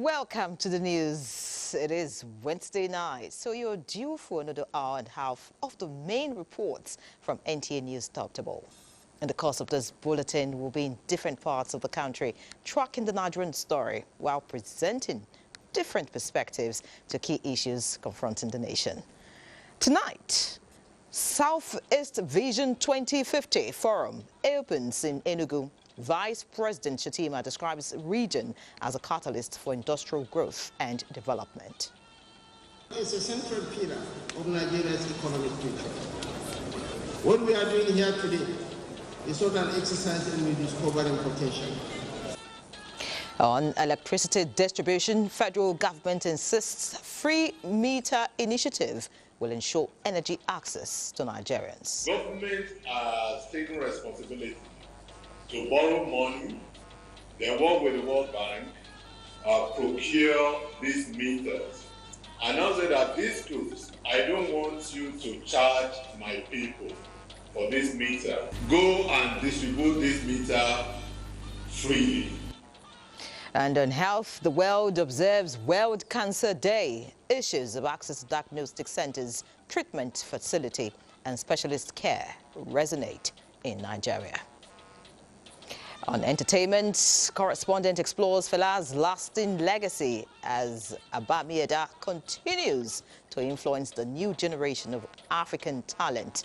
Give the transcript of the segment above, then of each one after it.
Welcome to the news. It is Wednesday night, so you're due for another hour and a half of the main reports from NTA News Top to Bottom. In the course of this bulletin, we'll be in different parts of the country, tracking the Nigerian story while presenting different perspectives to key issues confronting the nation. Tonight, Southeast Vision 2050 Forum opens in Enugu. Vice President Shatima describes the region as a catalyst for industrial growth and development. It's a central pillar of Nigeria's economic future. What we are doing here today is not an exercise in rediscovering potential. On electricity distribution, federal government insists free meter initiative will ensure energy access to Nigerians. Government has taken responsibility to borrow money, then work with the World Bank, procure these meters. And now say that these goods, I don't want you to charge my people for this meter. Go and distribute this meter freely. And on health, the world observes World Cancer Day. Issues of access to diagnostic centers, treatment facility, and specialist care resonate in Nigeria. On entertainment, correspondent explores Fela's lasting legacy as Abamieda continues to influence the new generation of African talent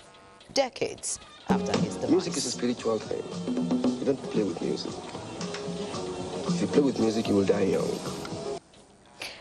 decades after his demise. Music is a spiritual thing. You don't play with music. If you play with music, you will die young.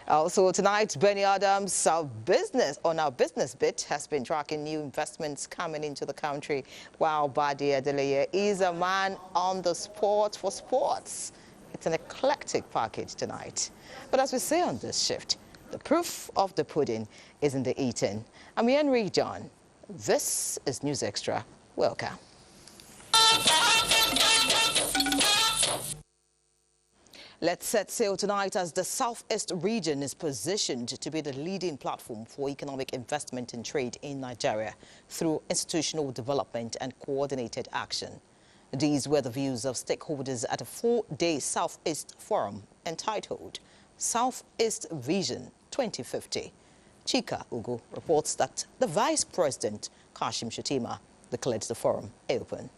Also tonight, Benny Adams, our business bit, has been tracking new investments coming into the country, while Badi Adeleye is a man on the sport for sports. It's an eclectic package tonight. But as we say on this shift, the proof of the pudding is in the eating. I'm Henry John. This is News Extra. Welcome. Let's set sail tonight as the Southeast region is positioned to be the leading platform for economic investment and trade in Nigeria through institutional development and coordinated action. These were the views of stakeholders at a 4-day Southeast Forum entitled Southeast Vision 2050. Chika Ugu reports that the Vice President, Kashim Shatima, declared the forum open.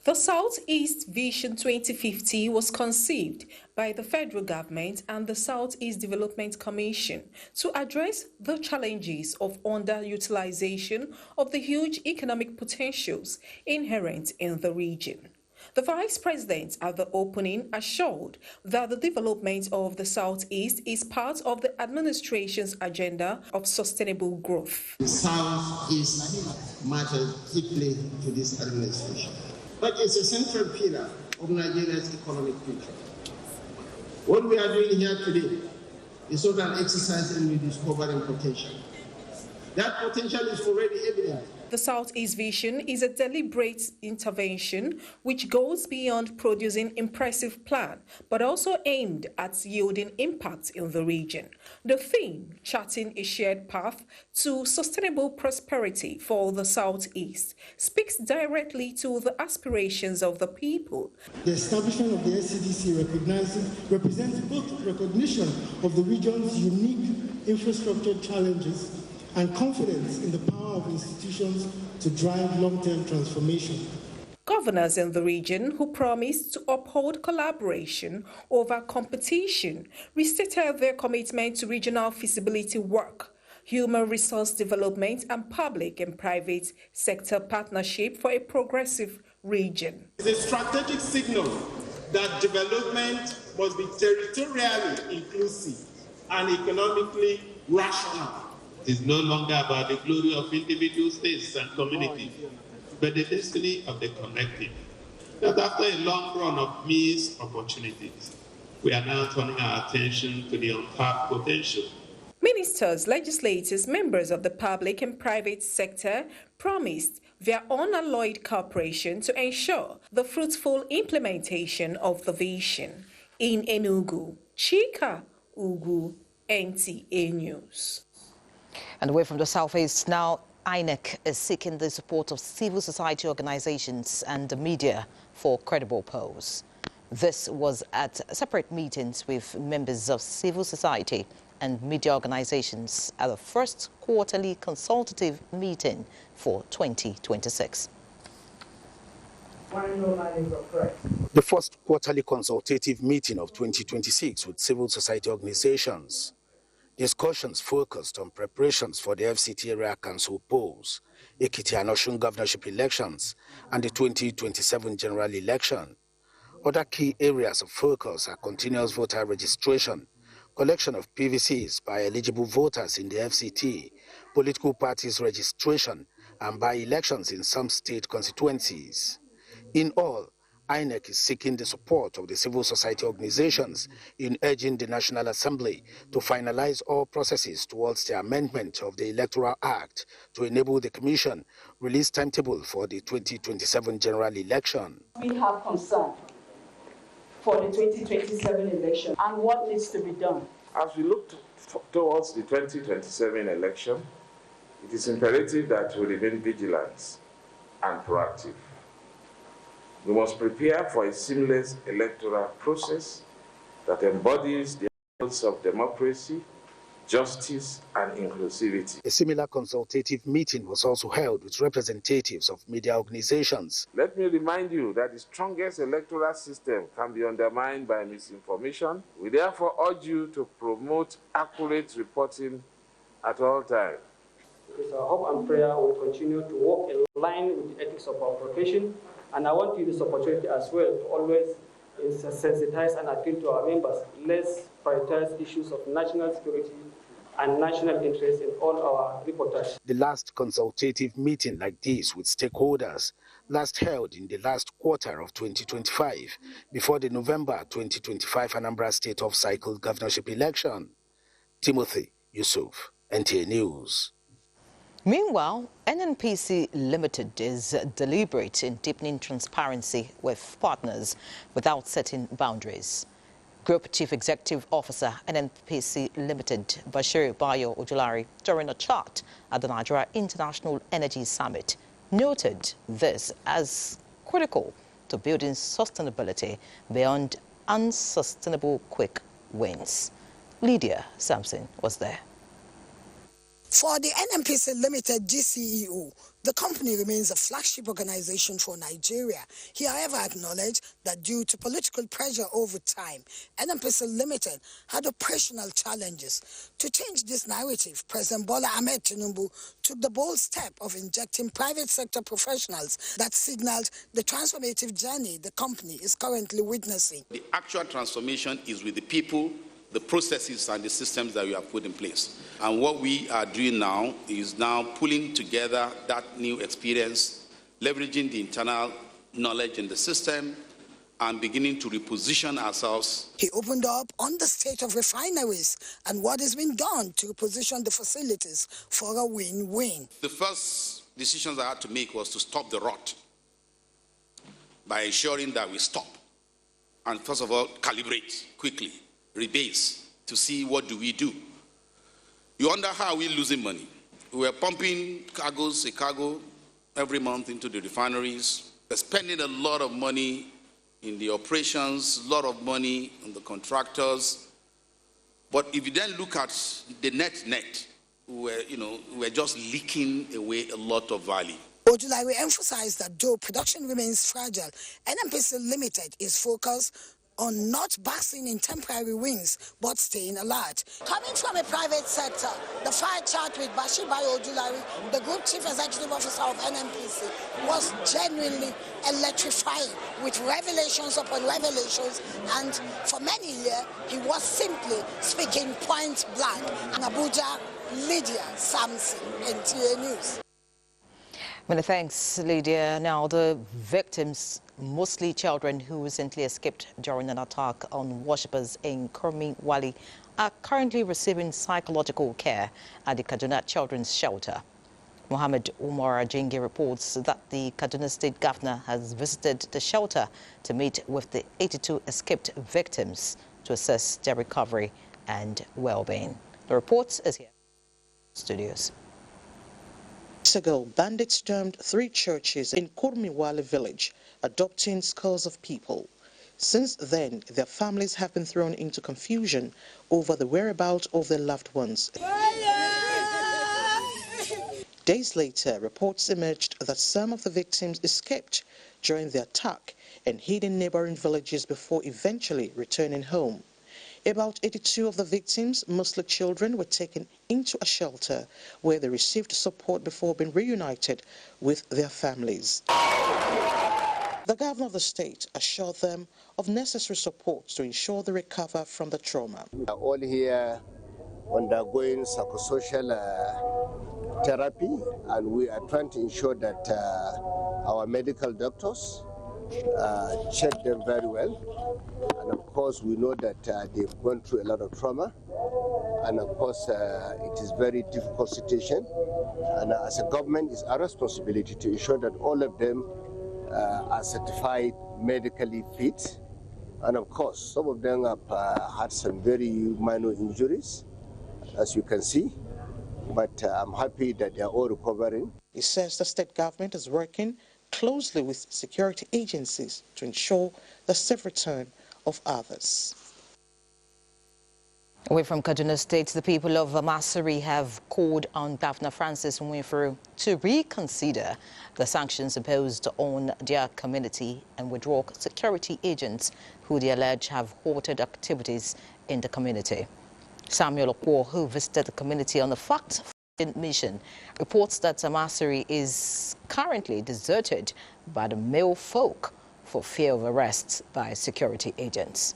The Southeast Vision 2050 was conceived by the federal government and the Southeast Development Commission to address the challenges of underutilization of the huge economic potentials inherent in the region. The Vice President at the opening assured that the development of the Southeast is part of the administration's agenda of sustainable growth. The Southeast matters deeply to this administration, but it's a central pillar of Nigeria's economic future. What we are doing here today is not an exercise in rediscovering potential. That potential is already evident. The Southeast Vision is a deliberate intervention which goes beyond producing impressive plan, but also aimed at yielding impact in the region. The theme, charting a shared path to sustainable prosperity for the Southeast, speaks directly to the aspirations of the people. The establishment of the SCDC represents both recognition of the region's unique infrastructure challenges and confidence in the power of institutions to drive long-term transformation. Governors in the region who promised to uphold collaboration over competition restated their commitment to regional feasibility work, human resource development, and public and private sector partnership for a progressive region. It's a strategic signal that development must be territorially inclusive and economically rational. It's no longer about the glory of individual states and communities, but the destiny of the collective. That after a long run of missed opportunities, we are now turning our attention to the untapped potential. Ministers, legislators, members of the public and private sector promised their unalloyed cooperation to ensure the fruitful implementation of the vision. In Enugu, Chika Ugu, NTA News. And away from the Southeast now, INEC is seeking the support of civil society organizations and the media for credible polls. This was at separate meetings with members of civil society and media organizations at the first quarterly consultative meeting for 2026. The first quarterly consultative meeting of 2026 with civil society organizations. Discussions focused on preparations for the FCT area council polls, Ekiti and Osun governorship elections, and the 2027 general election. Other key areas of focus are continuous voter registration, collection of PVCs by eligible voters in the FCT, political parties registration, and by-elections in some state constituencies. In all, INEC is seeking the support of the civil society organizations in urging the National Assembly to finalize all processes towards the amendment of the Electoral Act to enable the Commission release timetable for the 2027 general election. We have concern for the 2027 election and what needs to be done. As we look towards the 2027 election, it is imperative that we remain vigilant and proactive. We must prepare for a seamless electoral process that embodies the ideals of democracy, justice, and inclusivity. A similar consultative meeting was also held with representatives of media organizations. Let me remind you that the strongest electoral system can be undermined by misinformation. We therefore urge you to promote accurate reporting at all times. It is our hope and prayer we will continue to work in line with the ethics of our profession. And I want to use this opportunity as well to always sensitize and appeal to our members. Let's prioritize issues of national security and national interest in all our reportage. The last consultative meeting like this with stakeholders last held in the last quarter of 2025 before the November 2025 Anambra State off-cycle governorship election. Timothy Yusuf, NTA News. Meanwhile, NNPC Limited is deliberate in deepening transparency with partners without setting boundaries. Group Chief Executive Officer, NNPC Limited, Bashir Bayo Ojulari, during a chat at the Nigeria International Energy Summit, noted this as critical to building sustainability beyond unsustainable quick wins. Lydia Sampson was there. For the NNPC Limited GCEO, the company remains a flagship organization for Nigeria. He, however, acknowledged that due to political pressure over time, NNPC Limited had operational challenges. To change this narrative, President Bola Ahmed Tinubu took the bold step of injecting private sector professionals that signaled the transformative journey the company is currently witnessing. The actual transformation is with the people, the processes and the systems that we have put in place. And what we are doing now is now pulling together that new experience, leveraging the internal knowledge in the system, and beginning to reposition ourselves. He opened up on the state of refineries and what has been done to reposition the facilities for a win-win. The first decisions I had to make was to stop the rot by ensuring that we stop and, first of all, calibrate quickly, rebase, to see what do we do. You wonder how we're losing money. We were pumping a cargo every month into the refineries. We're spending a lot of money in the operations, a lot of money on the contractors. But if you then look at the net, we're just leaking away a lot of value. Ojulari emphasized that though production remains fragile, NNPC Limited is focused on not basking in temporary wins, but staying alert. Coming from a private sector, the fire chat with Bashir Bayo Ojulari, the Group Chief Executive Officer of NNPC, was genuinely electrifying, with revelations upon revelations, and for many years, he was simply speaking point blank. In Abuja, Lydia Sampson, NTA News. Many thanks, Lydia. Now, the victims, mostly children who recently escaped during an attack on worshippers in Kurmi Wali, are currently receiving psychological care at the Kaduna Children's Shelter. Mohammed Umar Ajingi reports that the Kaduna State Governor has visited the shelter to meet with the 82 escaped victims to assess their recovery and well-being. The report is here. Studios. Ago, bandits stormed 3 churches in Kurmiwali village, adopting scores of people. Since then, their families have been thrown into confusion over the whereabouts of their loved ones. Days later, reports emerged that some of the victims escaped during the attack and hid in neighboring villages before eventually returning home. About 82 of the victims, mostly children, were taken into a shelter where they received support before being reunited with their families. The governor of the state assured them of necessary support to ensure they recover from the trauma. We are all here undergoing psychosocial therapy, and we are trying to ensure that our medical doctors check them very well. And of course, we know that they've gone through a lot of trauma, and of course, it is a very difficult situation. And as a government, it's our responsibility to ensure that all of them are certified medically fit. And of course, some of them have had some very minor injuries, as you can see. But I'm happy that they are all recovering. He says the state government is working closely with security agencies to ensure the safe return of others. Away from Kaduna State, the people of Masari have called on Governor Francis Nwifuru to reconsider the sanctions imposed on their community and withdraw security agents who they allege have halted activities in the community. Samuel Okwo, who visited the community on a fact-finding mission, reports that Masari is currently deserted by the male folk for fear of arrest by security agents.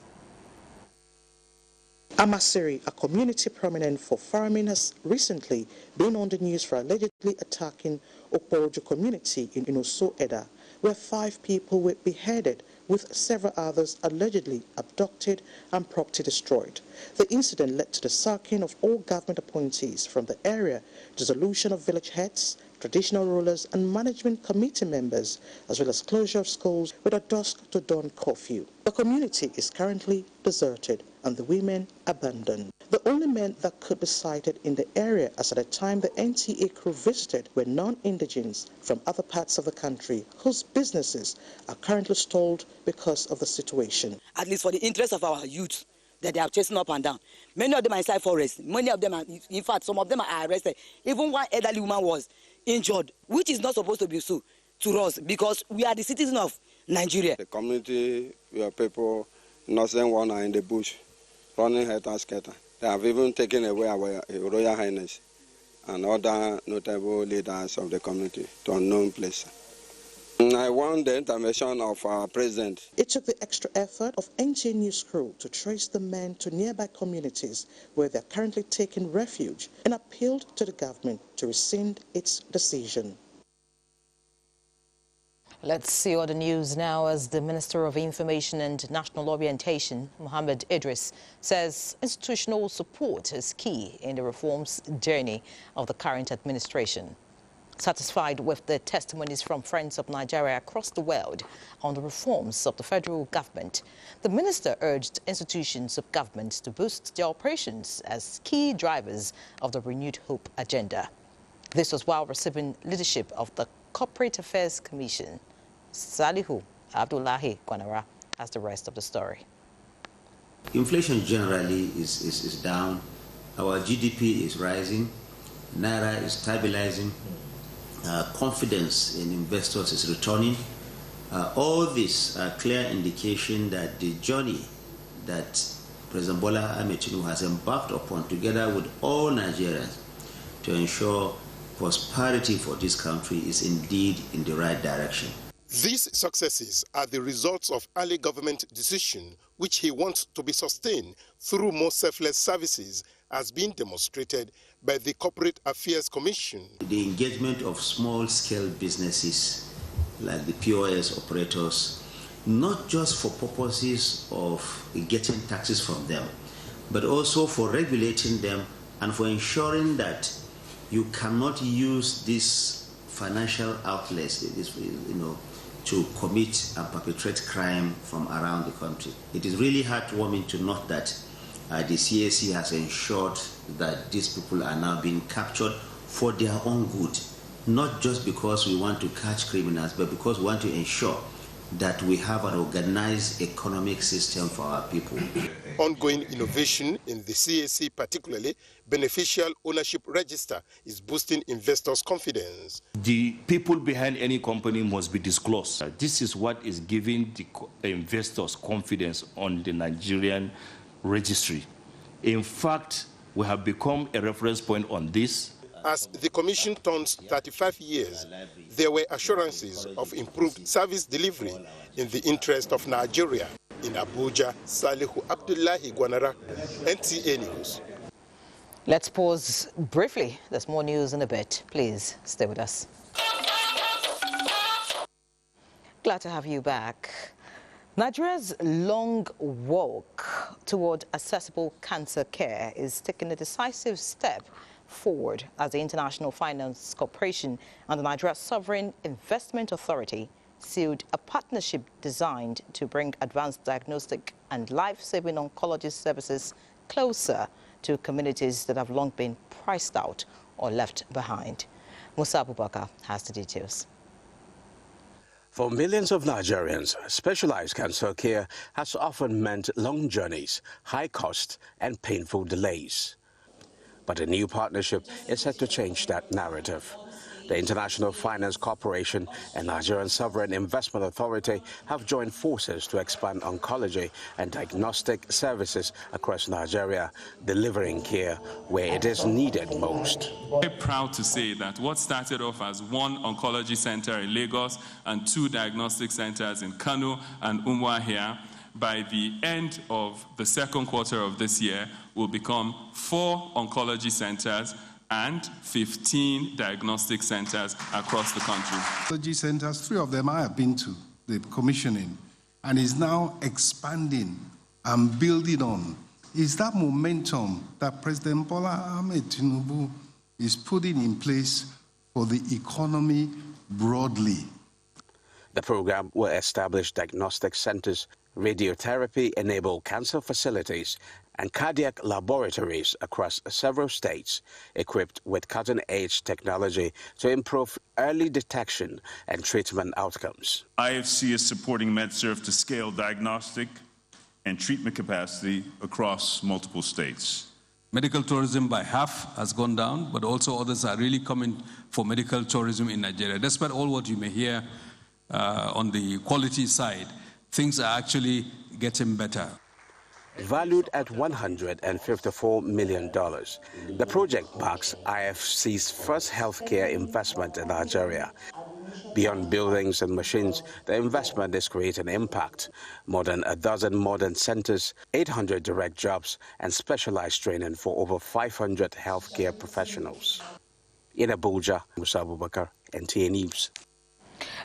Amasiri, a community prominent for farming, has recently been on the news for allegedly attacking Okporojo community in Inoso Eda, where 5 people were beheaded with several others allegedly abducted and property destroyed. The incident led to the sacking of all government appointees from the area, dissolution of village heads, traditional rulers and management committee members, as well as closure of schools with a dusk to dawn curfew. The community is currently deserted and the women abandoned. The only men that could be sighted in the area as at the time the NTA crew visited were non-indigens from other parts of the country whose businesses are currently stalled because of the situation. At least for the interest of our youth that they are chasing up and down. Many of them are inside forest. Many of them are, in fact, some of them are arrested. Even one elderly woman was injured, which is not supposed to be so to us because we are the citizens of Nigeria. The community, we are people, Northern one are in the bush, running head and scatter. They have even taken away our Royal Highness and other notable leaders of the community to unknown place. I want the intervention of our president. It took the extra effort of NTA News crew to trace the men to nearby communities where they are currently taking refuge and appealed to the government to rescind its decision. Let's see other news now as the Minister of Information and National Orientation, Mohammed Idris, says institutional support is key in the reforms journey of the current administration. Satisfied with the testimonies from friends of Nigeria across the world on the reforms of the federal government, the minister urged institutions of government to boost their operations as key drivers of the renewed hope agenda. This was while receiving leadership of the Corporate Affairs Commission. Salihu Abdullahi Kwanara has the rest of the story. Inflation generally is down. Our GDP is rising. Naira is stabilizing. Confidence in investors is returning. All this are clear indication that the journey that President Bola Ahmed Tinubu has embarked upon together with all Nigerians to ensure prosperity for this country is indeed in the right direction. These successes are the results of early government decision, which he wants to be sustained through more selfless services, as being demonstrated by the Corporate Affairs Commission. The engagement of small-scale businesses like the POS operators, not just for purposes of getting taxes from them, but also for regulating them and for ensuring that you cannot use these financial outlets, to commit and perpetrate crime from around the country. It is really heartwarming to note that the CAC has ensured that these people are now being captured for their own good, not just because we want to catch criminals, but because we want to ensure that we have an organized economic system for our people. Ongoing innovation in the CAC, particularly beneficial ownership register, is boosting investors' confidence. The people behind any company must be disclosed. This is what is giving the investors confidence on the Nigerian registry. In fact, we have become a reference point on this. As the commission turns 35 years, there were assurances of improved service delivery in the interest of Nigeria. In Abuja, Salihu Abdullahi Gwanara, NTA News. Let's pause briefly. There's more news in a bit. Please stay with us. Glad to have you back. Nigeria's long walk toward accessible cancer care is taking a decisive step forward as the International Finance Corporation and the Nigeria Sovereign Investment Authority sealed a partnership designed to bring advanced diagnostic and life-saving oncology services closer to communities that have long been priced out or left behind. Musa Abubakar has the details. For millions of Nigerians, specialized cancer care has often meant long journeys, high costs, and painful delays. But a new partnership is set to change that narrative. The International Finance Corporation and Nigerian Sovereign Investment Authority have joined forces to expand oncology and diagnostic services across Nigeria, delivering care where it is needed most. I'm very proud to say that what started off as one oncology center in Lagos and 2 diagnostic centers in Kano and Umuahia, by the end of the second quarter of this year, will become 4 oncology centers and 15 diagnostic centers across the country. Oncology centers, 3 of them I have been to, the commissioning, and is now expanding and building on. Is that momentum that President Bola Ahmed Tinubu is putting in place for the economy broadly. The program will establish diagnostic centers, radiotherapy-enabled cancer facilities, and cardiac laboratories across several states, equipped with cutting-edge technology to improve early detection and treatment outcomes. IFC is supporting MedServ to scale diagnostic and treatment capacity across multiple states. Medical tourism by half has gone down, but also others are really coming for medical tourism in Nigeria. Despite all what you may hear on the quality side, things are actually getting better. Valued at $154 million, the project marks IFC's first healthcare investment in Nigeria. Beyond buildings and machines, the investment is creating impact. More than a dozen modern centers, 800 direct jobs, and specialized training for over 500 healthcare professionals. In Abuja, Musa Abubakar, NTA News.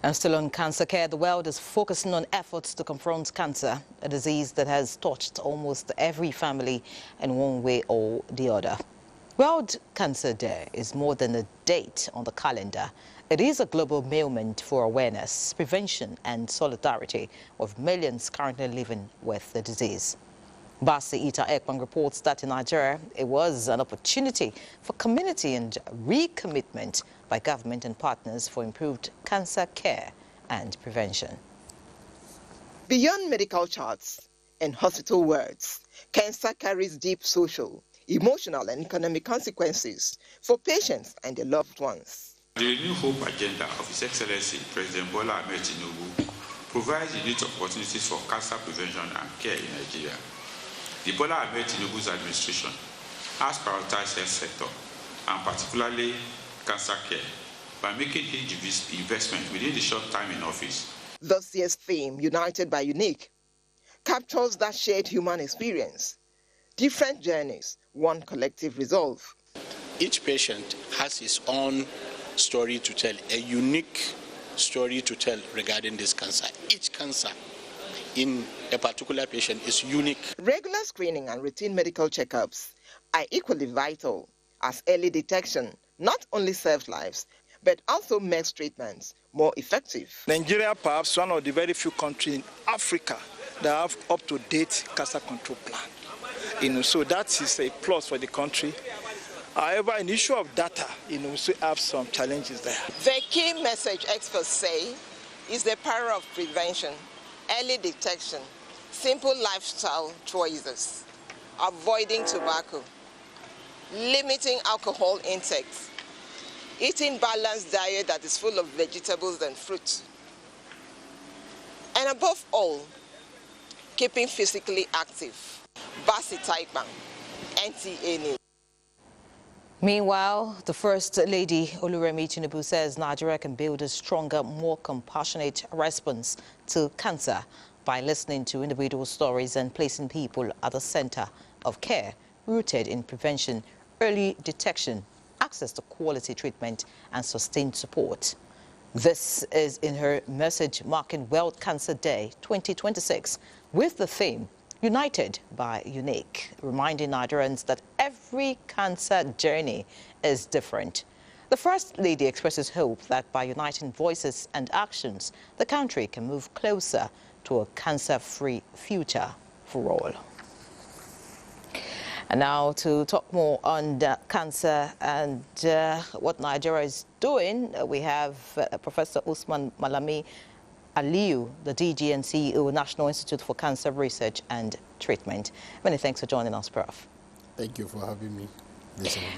And still on cancer care, the world is focusing on efforts to confront cancer, a disease that has touched almost every family in one way or the other. World Cancer Day is more than a date on the calendar. It is a global movement for awareness, prevention and solidarity of millions currently living with the disease. Basi Ita Ekman reports that in Nigeria, it was an opportunity for community and recommitment by government and partners for improved cancer care and prevention. Beyond medical charts and hospital words, cancer carries deep social, emotional and economic consequences for patients and their loved ones. The New Hope agenda of His Excellency President Bola Ahmed Tinubu provides unique opportunities for cancer prevention and care in Nigeria. The Bola Ahmed Tinubu's administration has prioritized health sector, and particularly cancer care, by making huge investment within the short time in office. This year's theme, United by Unique, captures that shared human experience. Different journeys, one collective resolve. Each patient has his own story to tell, a unique story to tell regarding this cancer. Each cancer in a particular patient is unique. Regular screening and routine medical checkups are equally vital, as early detection not only saves lives, but also makes treatments more effective. Nigeria, perhaps one of the very few countries in Africa that have up-to-date cancer control plan. So that is a plus for the country. However, an issue of data, we have some challenges there. The key message experts say, is the power of prevention, early detection, simple lifestyle choices, avoiding tobacco, limiting alcohol intake, eating balanced diet that is full of vegetables and fruits, and above all, keeping physically active. Basi Taikbang, NTA News. Meanwhile, the First Lady Oluremi Tinubu says Nigeria can build a stronger, more compassionate response to cancer by listening to individual stories and placing people at the center of care, rooted in prevention, early detection, access to quality treatment, and sustained support. This is in her message marking World Cancer Day 2026 with the theme United by Unique, reminding Nigerians that every cancer journey is different. The First Lady expresses hope that by uniting voices and actions, the country can move closer to a cancer-free future for all. And now to talk more on cancer and what Nigeria is doing, we have Professor Usman Malami Aliyu, the DG and CEO, National Institute for Cancer Research and Treatment. Many thanks for joining us, Prof. Thank you for having me.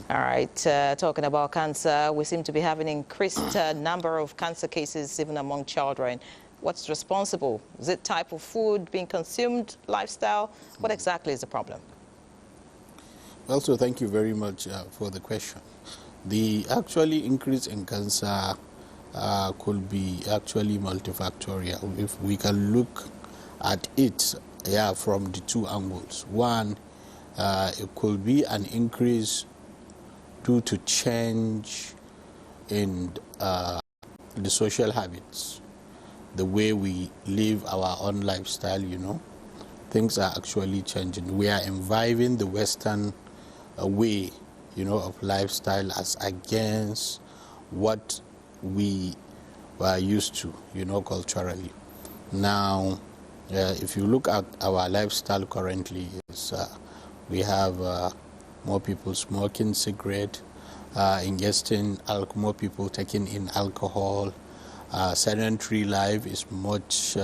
All right, talking about cancer, we seem to be having increased number of cancer cases even among children. What's responsible? Is it type of food being consumed, lifestyle? What exactly is the problem? Also, thank you very much for the question. The actually increase in cancer could be actually multifactorial. If we can look at it from the two angles. One, it could be an increase due to change in the social habits, the way we live our own lifestyle, you know. Things are actually changing. We are imbibing the Western way, you know, of lifestyle as against what we were used to, you know, culturally. Now, if you look at our lifestyle currently, we have more people smoking cigarette, ingesting alcohol, more people taking in alcohol. Sedentary life is much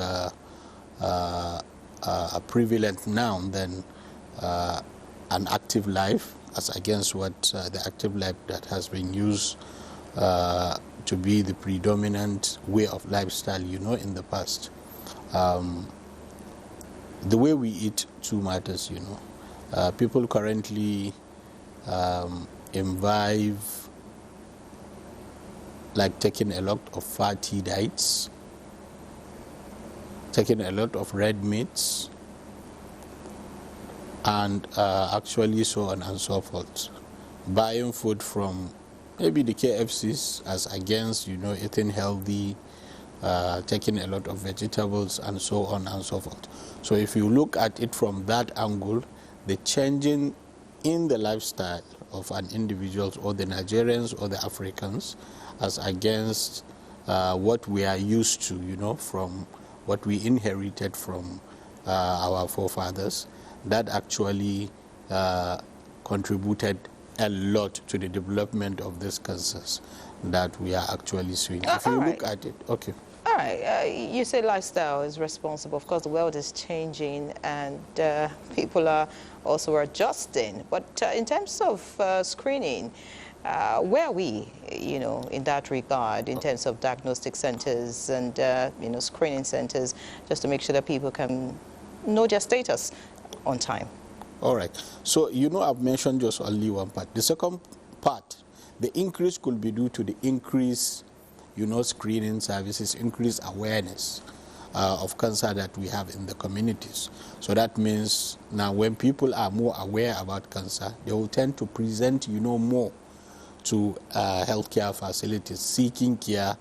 prevalent now than an active life, as against what the active life that has been used to be the predominant way of lifestyle, you know, in the past. The way we eat too matters, you know. People currently imbibe like taking a lot of fatty diets, taking a lot of red meats, and actually so on and so forth. Buying food from maybe the KFCs as against, you know, eating healthy, taking a lot of vegetables and so on and so forth. So if you look at it from that angle, the changing in the lifestyle of an individual or the Nigerians or the Africans as against what we are used to, you know, from what we inherited from our forefathers, that actually contributed a lot to the development of these cancers that we are actually seeing. If you look at it, okay. All right, you say lifestyle is responsible. Of course, the world is changing and people are also adjusting. But in terms of screening, where are we, you know, in that regard, in terms of diagnostic centers and, you know, screening centers, just to make sure that people can know their status on time? All right. So, you know, I've mentioned just only one part. The second part, the increase could be due to the increase, you know, screening services, increased awareness of cancer that we have in the communities. So that means now when people are more aware about cancer, they will tend to present, you know, more to healthcare facilities, seeking care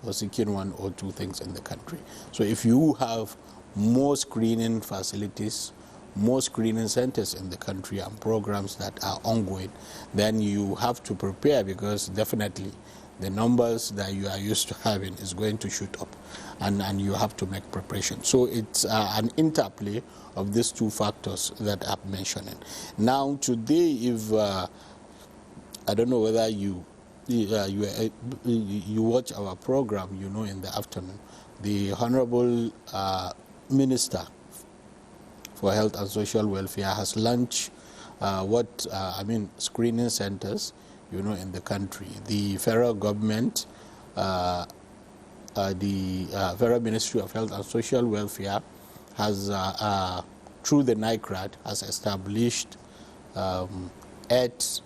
or seeking one or two things in the country. So if you have more screening facilities, more screening centers in the country and programs that are ongoing, then you have to prepare, because definitely the numbers that you are used to having is going to shoot up, and you have to make preparation. So it's an interplay of these two factors that I'm mentioning. Now today, if I don't know whether you you watch our program, you know, in the afternoon, the Honorable Minister for Health and Social Welfare has launched screening centers, you know, in the country. The federal government, the Federal Ministry of Health and Social Welfare has, through the NICRAD, has established 8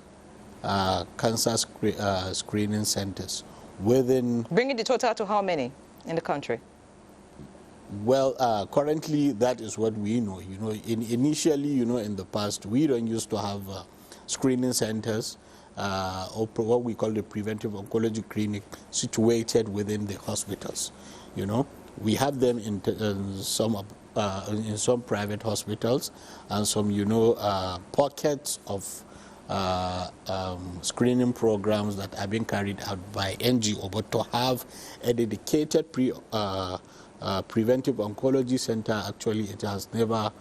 cancer screening centers within... Bringing the total to how many in the country? Well, currently that is what we know. You know, initially, you know, in the past, we don't used to have screening centers or what we call the preventive oncology clinic situated within the hospitals. You know, we have them in some private hospitals and some, you know, pockets of screening programs that are being carried out by NGO, but to have a dedicated preventive oncology center, actually it has never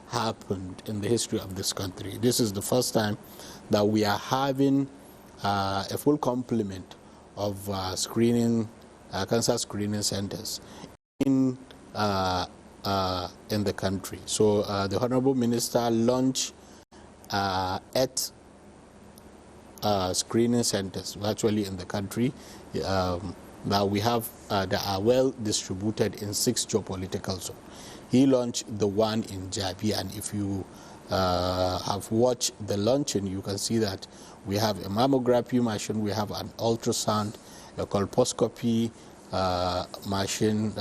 happened in the history of this country. This is the first time that we are having a full complement of cancer screening centers in the country. So the Honorable Minister launched 8 screening centers virtually in the country. Now we have that are well distributed in 6 geopolitical zones. He launched the one in Jabi, and if you have watched the launching, you can see that we have a mammography machine, we have an ultrasound, a colposcopy machine,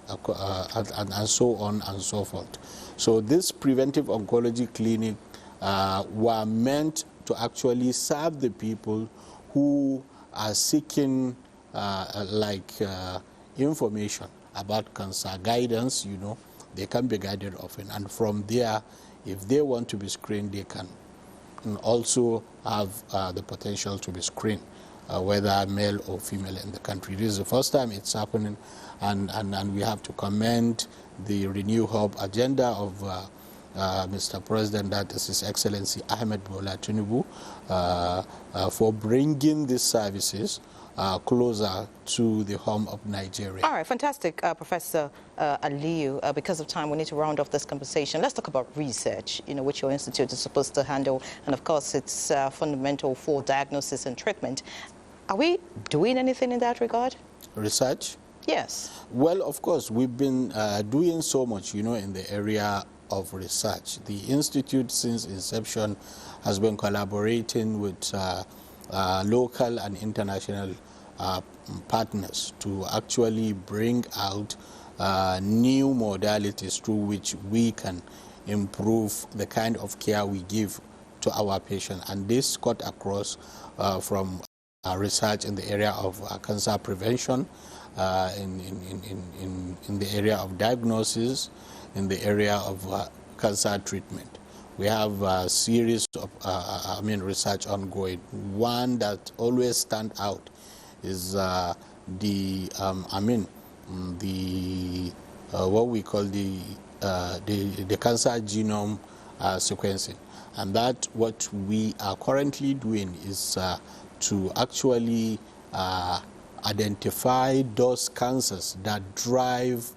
and so on and so forth. So this preventive oncology clinic were meant to actually serve the people who are seeking information about cancer, guidance, you know, they can be guided often. And from there, if they want to be screened, they can also have the potential to be screened, whether male or female in the country. This is the first time it's happening, and we have to commend the Renew Hope agenda of Mr. President, that is His Excellency Ahmed Bola Tinubu, for bringing these services closer to the home of Nigeria. All right, fantastic, Professor Aliyu. Because of time, we need to round off this conversation. Let's talk about research, you know, which your institute is supposed to handle, and of course, it's fundamental for diagnosis and treatment. Are we doing anything in that regard? Research? Yes. Well, of course, we've been doing so much, you know, in the area of research. The institute, since inception, has been collaborating with local and international partners to actually bring out new modalities through which we can improve the kind of care we give to our patients. And this cut across from research in the area of cancer prevention, in the area of diagnosis, in the area of cancer treatment. We have a series of research ongoing. One that always stands out is what we call the cancer genome sequencing, and that what we are currently doing is to actually identify those cancers that drive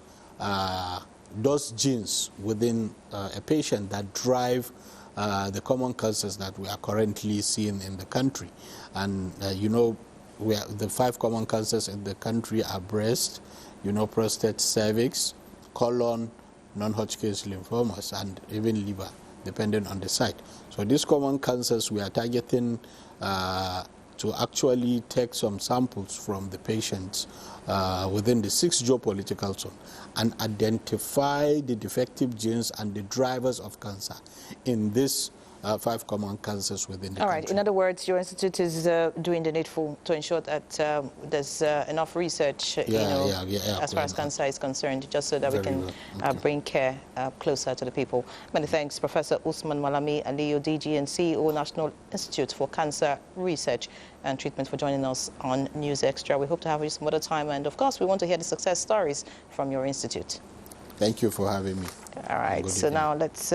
those genes within a patient that drive the common cancers that we are currently seeing in the country. And you know, the 5 common cancers in the country are breast, you know, prostate, cervix, colon, non-Hodgkin's lymphomas, and even liver, depending on the site. So these common cancers, we are targeting to actually take some samples from the patients within the 6 geopolitical zones and identify the defective genes and the drivers of cancer in these 5 common cancers within the country. All right. In other words, your institute is doing the needful to ensure that there's enough research, as far as cancer is concerned, just so that we can bring care closer to the people. Many thanks, Professor Usman Malami Aliyu, DG and CEO, National Institute for Cancer Research and Treatment, for joining us on News Extra. We hope to have you some other time, and of course, we want to hear the success stories from your institute. Thank you for having me. All right. So now let's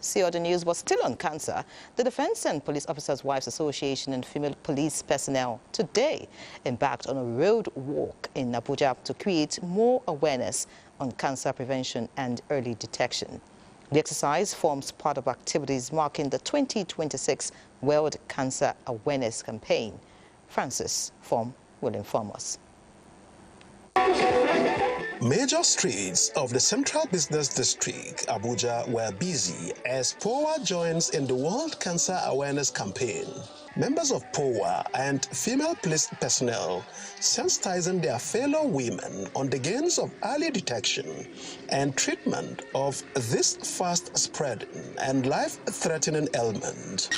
See other news, but still on cancer. The Defense and Police Officers' Wives Association and female police personnel today embarked on a road walk in Abuja to create more awareness on cancer prevention and early detection. The exercise forms part of activities marking the 2026 World Cancer Awareness Campaign. Francis Form will inform us. Major streets of the Central Business District, Abuja, were busy as POWA joins in the World Cancer Awareness Campaign. Members of POWA and female police personnel sensitizing their fellow women on the gains of early detection and treatment of this fast-spreading and life-threatening ailment.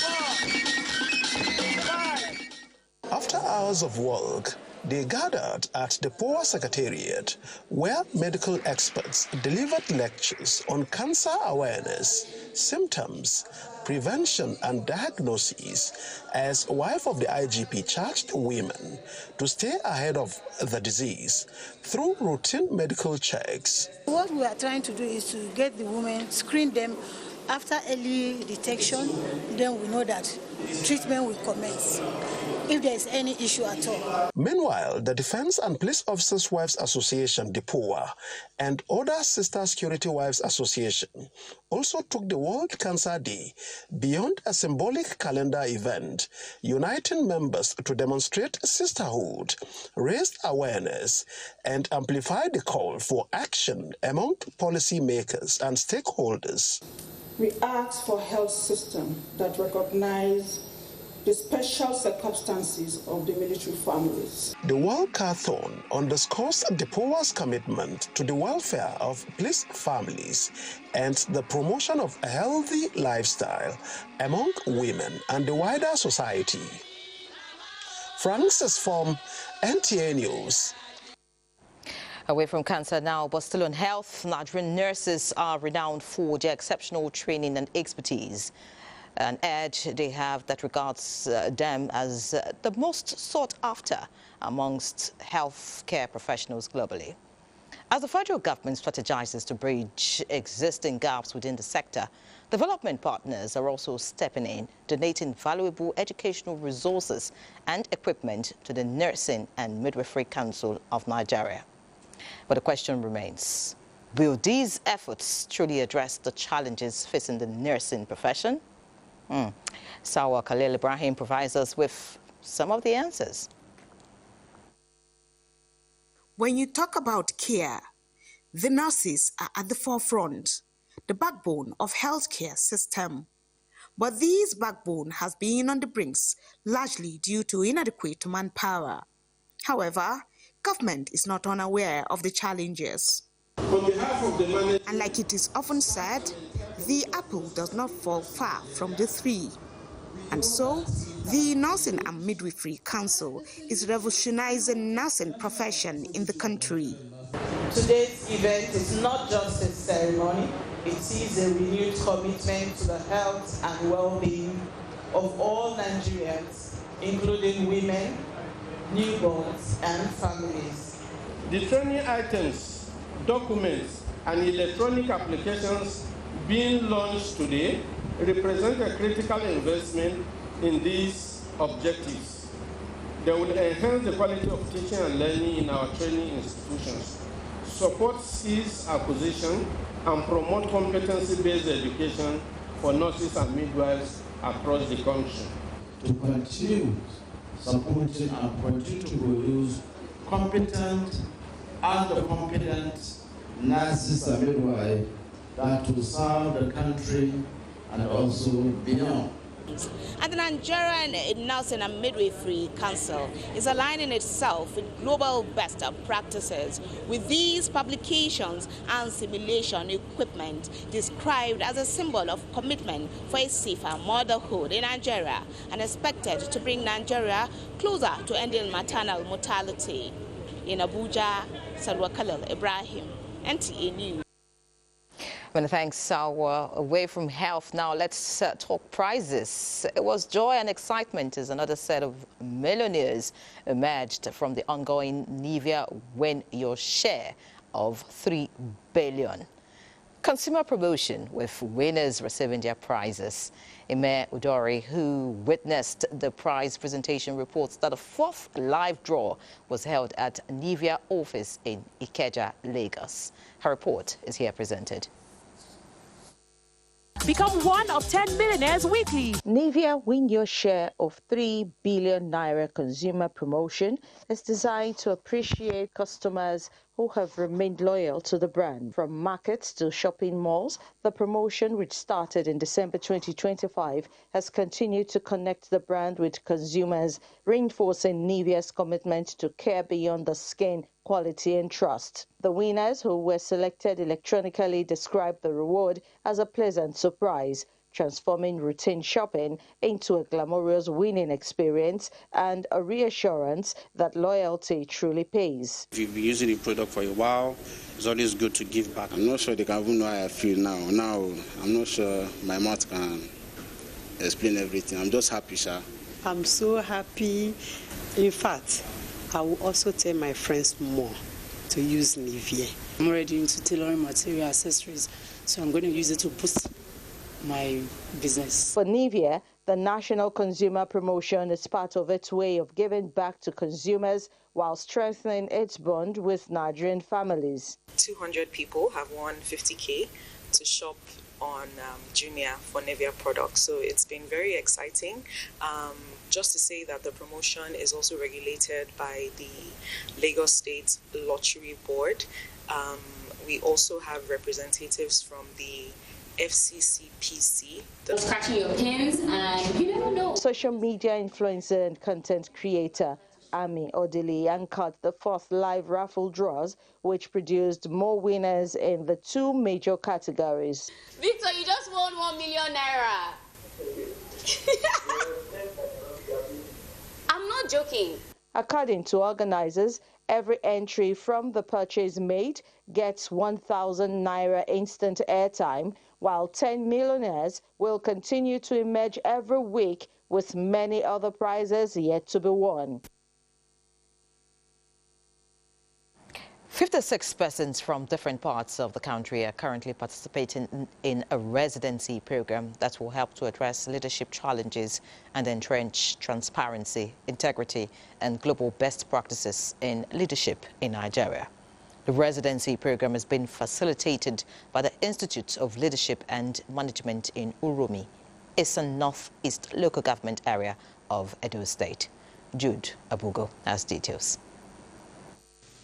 After hours of work, they gathered at the POWA Secretariat, where medical experts delivered lectures on cancer awareness, symptoms, prevention and diagnosis, as wife of the IGP charged women to stay ahead of the disease through routine medical checks. What we are trying to do is to get the women, screen them. After early detection, then we know that treatment will commence if there is any issue at all. Meanwhile, the Defense and Police Officers' Wives Association, DPOA, and other Sister Security Wives Association also took the World Cancer Day beyond a symbolic calendar event, uniting members to demonstrate sisterhood, raise awareness, and amplify the call for action among policymakers and stakeholders. We ask for a health system that recognizes the special circumstances of the military families. The Walkathon underscores the POWA's commitment to the welfare of police families and the promotion of a healthy lifestyle among women and the wider society. Francis Form, NTA News. Away from cancer now, but still on health, Nigerian nurses are renowned for their exceptional training and expertise. An edge they have that regards them as the most sought after amongst healthcare professionals globally. As the federal government strategizes to bridge existing gaps within the sector, development partners are also stepping in, donating valuable educational resources and equipment to the Nursing and Midwifery Council of Nigeria. But the question remains, will these efforts truly address the challenges facing the nursing profession? Sawa Khalil Ibrahim provides us with some of the answers. When you talk about care, the nurses are at the forefront, the backbone of healthcare system. But this backbone has been on the brinks, largely due to inadequate manpower. However, government is not unaware of the challenges. On behalf of the and like it is often said, the apple does not fall far from the tree. And so, the Nursing and Midwifery Council is revolutionizing nursing profession in the country. Today's event is not just a ceremony, it is a renewed commitment to the health and well-being of all Nigerians, including women, newborns, and families. The training items, documents, and electronic applications being launched today represent a critical investment in these objectives. They will enhance the quality of teaching and learning in our training institutions, support skills acquisition, and promote competency-based education for nurses and midwives across the country. To continue supporting and continue to produce competent and competent nurses and midwives that will serve the country and also beyond. And the Nigerian Nursing and Midwifery Council is aligning itself with global best practices with these publications and simulation equipment described as a symbol of commitment for a safer motherhood in Nigeria and expected to bring Nigeria closer to ending maternal mortality. In Abuja, Salwa Khalil Ibrahim, NTA News. Many thanks. Away from health now, let's talk prizes. It was joy and excitement as another set of millionaires emerged from the ongoing Nivea Win Your Share of $3 billion. Consumer promotion with winners receiving their prizes. Emir Udori, who witnessed the prize presentation, reports that a fourth live draw was held at Nivea office in Ikeja, Lagos. Her report is here presented. Become one of 10 millionaires weekly. Nivea Win Your Share of 3 billion naira consumer promotion is designed to appreciate customers who have remained loyal to the brand. From markets to shopping malls, the promotion, which started in December 2025, has continued to connect the brand with consumers, reinforcing Nivea's commitment to care beyond the skin, quality and trust. The winners, who were selected electronically, described the reward as a pleasant surprise, transforming routine shopping into a glamorous winning experience and a reassurance that loyalty truly pays. If you've been using the product for a while, it's always good to give back. I'm not sure they can even know how I feel now. I'm not sure my mouth can explain everything. I'm just happy, sir. I'm so happy. In fact, I will also tell my friends more to use Nivea. I'm already into tailoring material accessories, so I'm going to use it to boost my business. For Nivea, the national consumer promotion is part of its way of giving back to consumers while strengthening its bond with Nigerian families. 200 people have won 50K to shop on Jumia for Nivea products, so it's been very exciting. Just to say that the promotion is also regulated by the Lagos State Lottery Board. We also have representatives from the FCCPC. Scratching your pins, and you never know. Social media influencer and content creator Ami Odili anchored the fourth live raffle draws, which produced more winners in the two major categories. Victor, you just won 1 million naira. I'm not joking. According to organizers, every entry from the purchase made gets 1,000 naira instant airtime, while 10 millionaires will continue to emerge every week with many other prizes yet to be won. 56 persons from different parts of the country are currently participating in a residency program that will help to address leadership challenges and entrench transparency, integrity, and global best practices in leadership in Nigeria. The residency program has been facilitated by the Institute of Leadership and Management in Uromi, Eastern Northeast local government area of Edo State. Jude Abugo has details.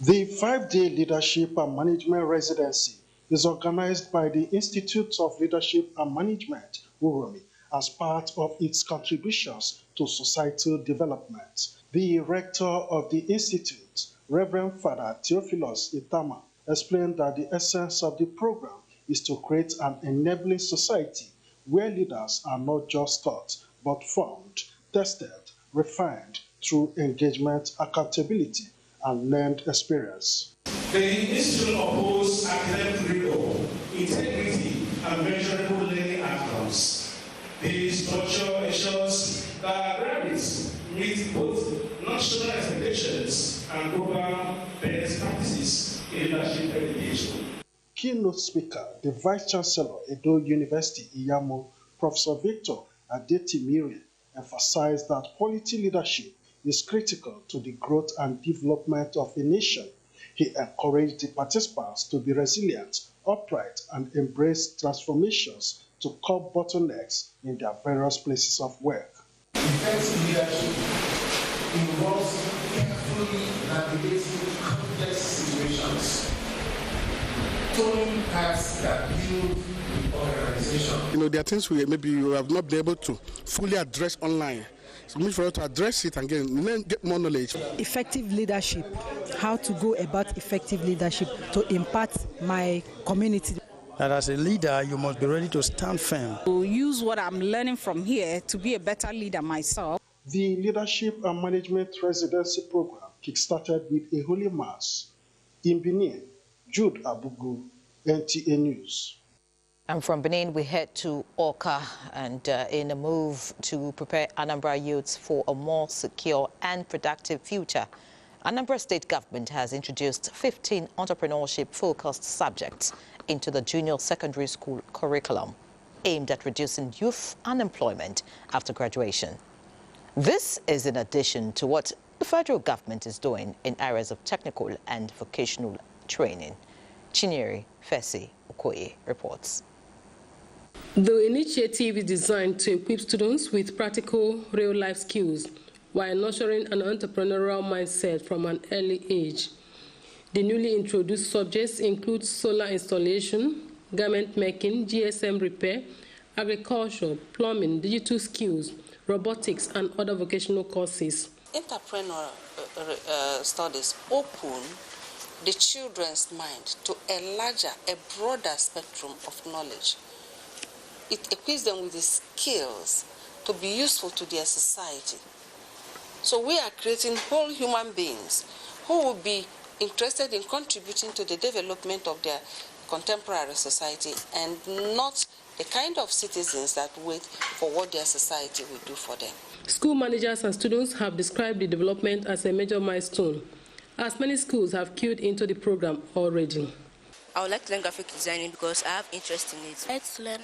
The 5-day Leadership and Management Residency is organized by the Institute of Leadership and Management, Uromi, as part of its contributions to societal development. The rector of the institute, Reverend Father Theophilus Itama, explained that the essence of the program is to create an enabling society where leaders are not just taught, but formed, tested, refined through engagement, accountability, and learned experience. The institute opposes academic rigor, integrity, and measurable learning outcomes. This structure ensures that graduates meet both national expectations and global best practices in leadership education. Keynote speaker, the Vice Chancellor, Edo University, Iyamo, Professor Victor Adetimiri, emphasized that quality leadership is critical to the growth and development of a nation. He encouraged the participants to be resilient, upright, and embrace transformations to curb bottlenecks in their various places of work. Effective leadership involves carefully navigating complex situations, towing paths that build the organization. There are things maybe you have not been able to fully address online. So we need for us to address it and get more knowledge. Effective leadership, how to go about effective leadership to impact my community. And as a leader, you must be ready to stand firm. To use what I'm learning from here to be a better leader myself. The Leadership and Management Residency Program kickstarted with a Holy Mass. In Benin, Jude Abugu, NTA News. And from Benin, we head to Awka, and in a move to prepare Anambra youths for a more secure and productive future, Anambra State government has introduced 15 entrepreneurship-focused subjects into the junior secondary school curriculum, aimed at reducing youth unemployment after graduation. This is in addition to what the federal government is doing in areas of technical and vocational training. Chinyere Fesi Okoye reports. The initiative is designed to equip students with practical real-life skills while nurturing an entrepreneurial mindset from an early age. The newly introduced subjects include solar installation, garment making, GSM repair, agriculture, plumbing, digital skills, robotics, and other vocational courses. Entrepreneurial studies open the children's mind to a larger, a broader spectrum of knowledge. It equips them with the skills to be useful to their society. So we are creating whole human beings who will be interested in contributing to the development of their contemporary society and not the kind of citizens that wait for what their society will do for them. School managers and students have described the development as a major milestone, as many schools have queued into the program already. I would like to learn graphic designing because I have interest in it. Let's learn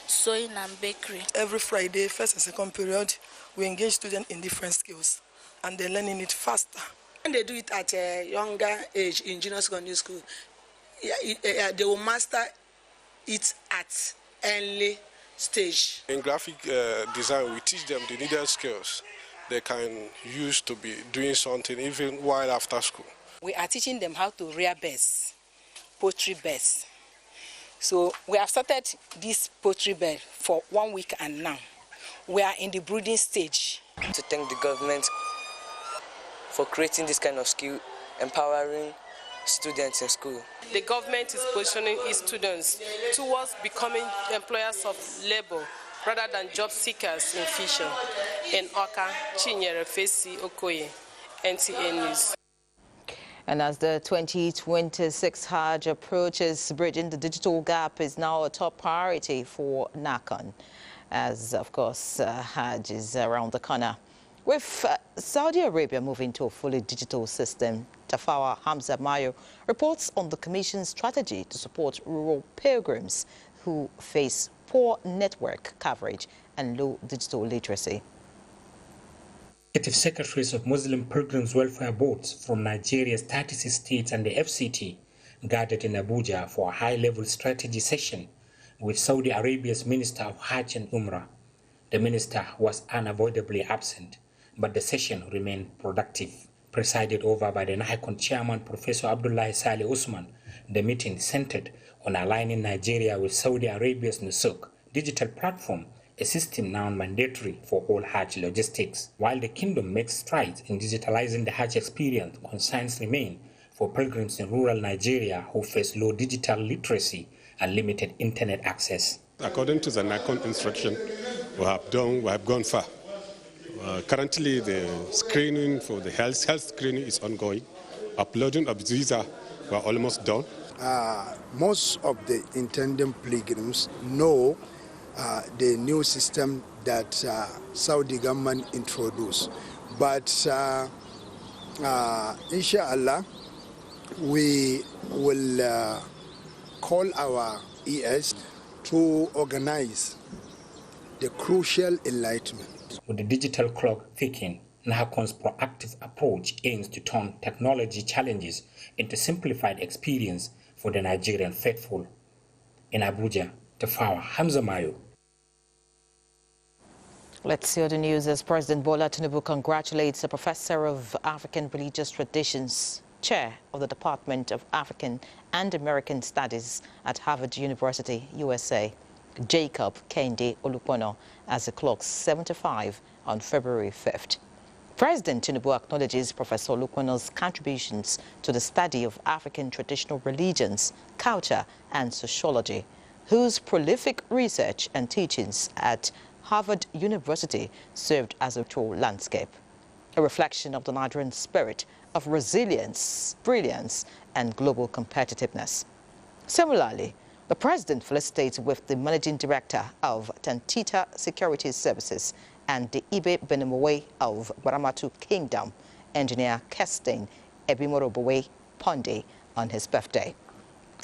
sewing and bakery. Every Friday, first and second period, we engage students in different skills, and they're learning it faster. When they do it at a younger age in junior secondary school, they will master it at early stage. In graphic design, we teach them the needed skills they can use to be doing something even while after school. We are teaching them how to rear birds, poultry birds. So we have started this poultry bird for 1 week, and now we are in the brooding stage. To thank the government for creating this kind of skill, empowering students in school. The government is positioning its students towards becoming employers of labor rather than job seekers in future. In Oka, Chinyere Fesi Okoye, NTA News. And as the 2026 Hajj approaches, bridging the digital gap is now a top priority for NACON, as of course Hajj is around the corner. With Saudi Arabia moving to a fully digital system, Tafawa Hamza Mayo reports on the Commission's strategy to support rural pilgrims who face poor network coverage and low digital literacy. Executive Secretaries of Muslim Pilgrims Welfare Boards from Nigeria's 36 states and the FCT gathered in Abuja for a high-level strategy session with Saudi Arabia's Minister of Hajj and Umrah. The minister was unavoidably absent, but the session remained productive. Presided over by the NICON chairman, Professor Abdullah Saleh Usman, the meeting centered on aligning Nigeria with Saudi Arabia's Nusuk digital platform, a system now mandatory for all Hajj logistics. While the kingdom makes strides in digitalizing the Hajj experience, concerns remain for pilgrims in rural Nigeria who face low digital literacy and limited internet access. According to the NICON instruction, we have gone far. Currently, the screening for the health screening is ongoing. Uploading of visa, we're almost done. Most of the intending pilgrims know the new system that Saudi government introduced. But inshallah, we will call our ES to organize the crucial enlightenment. With the digital clock ticking, NACON's proactive approach aims to turn technology challenges into simplified experience for the Nigerian faithful. In Abuja, Tafawa Hamza Mayo. Let's see the news as President Bola Tinubu congratulates the Professor of African Religious Traditions, Chair of the Department of African and American Studies at Harvard University, USA, Jacob Kende Olupono, as he clocks 75 on February 5th. President Tinubu acknowledges Professor Olupono's contributions to the study of African traditional religions, culture, and sociology, whose prolific research and teachings at Harvard University served as a tool landscape, a reflection of the Nigerian spirit of resilience, brilliance, and global competitiveness. Similarly, the President felicitates with the Managing Director of Tantita Security Services and the Ibe Benemowe of Baramatu Kingdom, Engineer Kestin Ebimorobowe Ponde, on his birthday.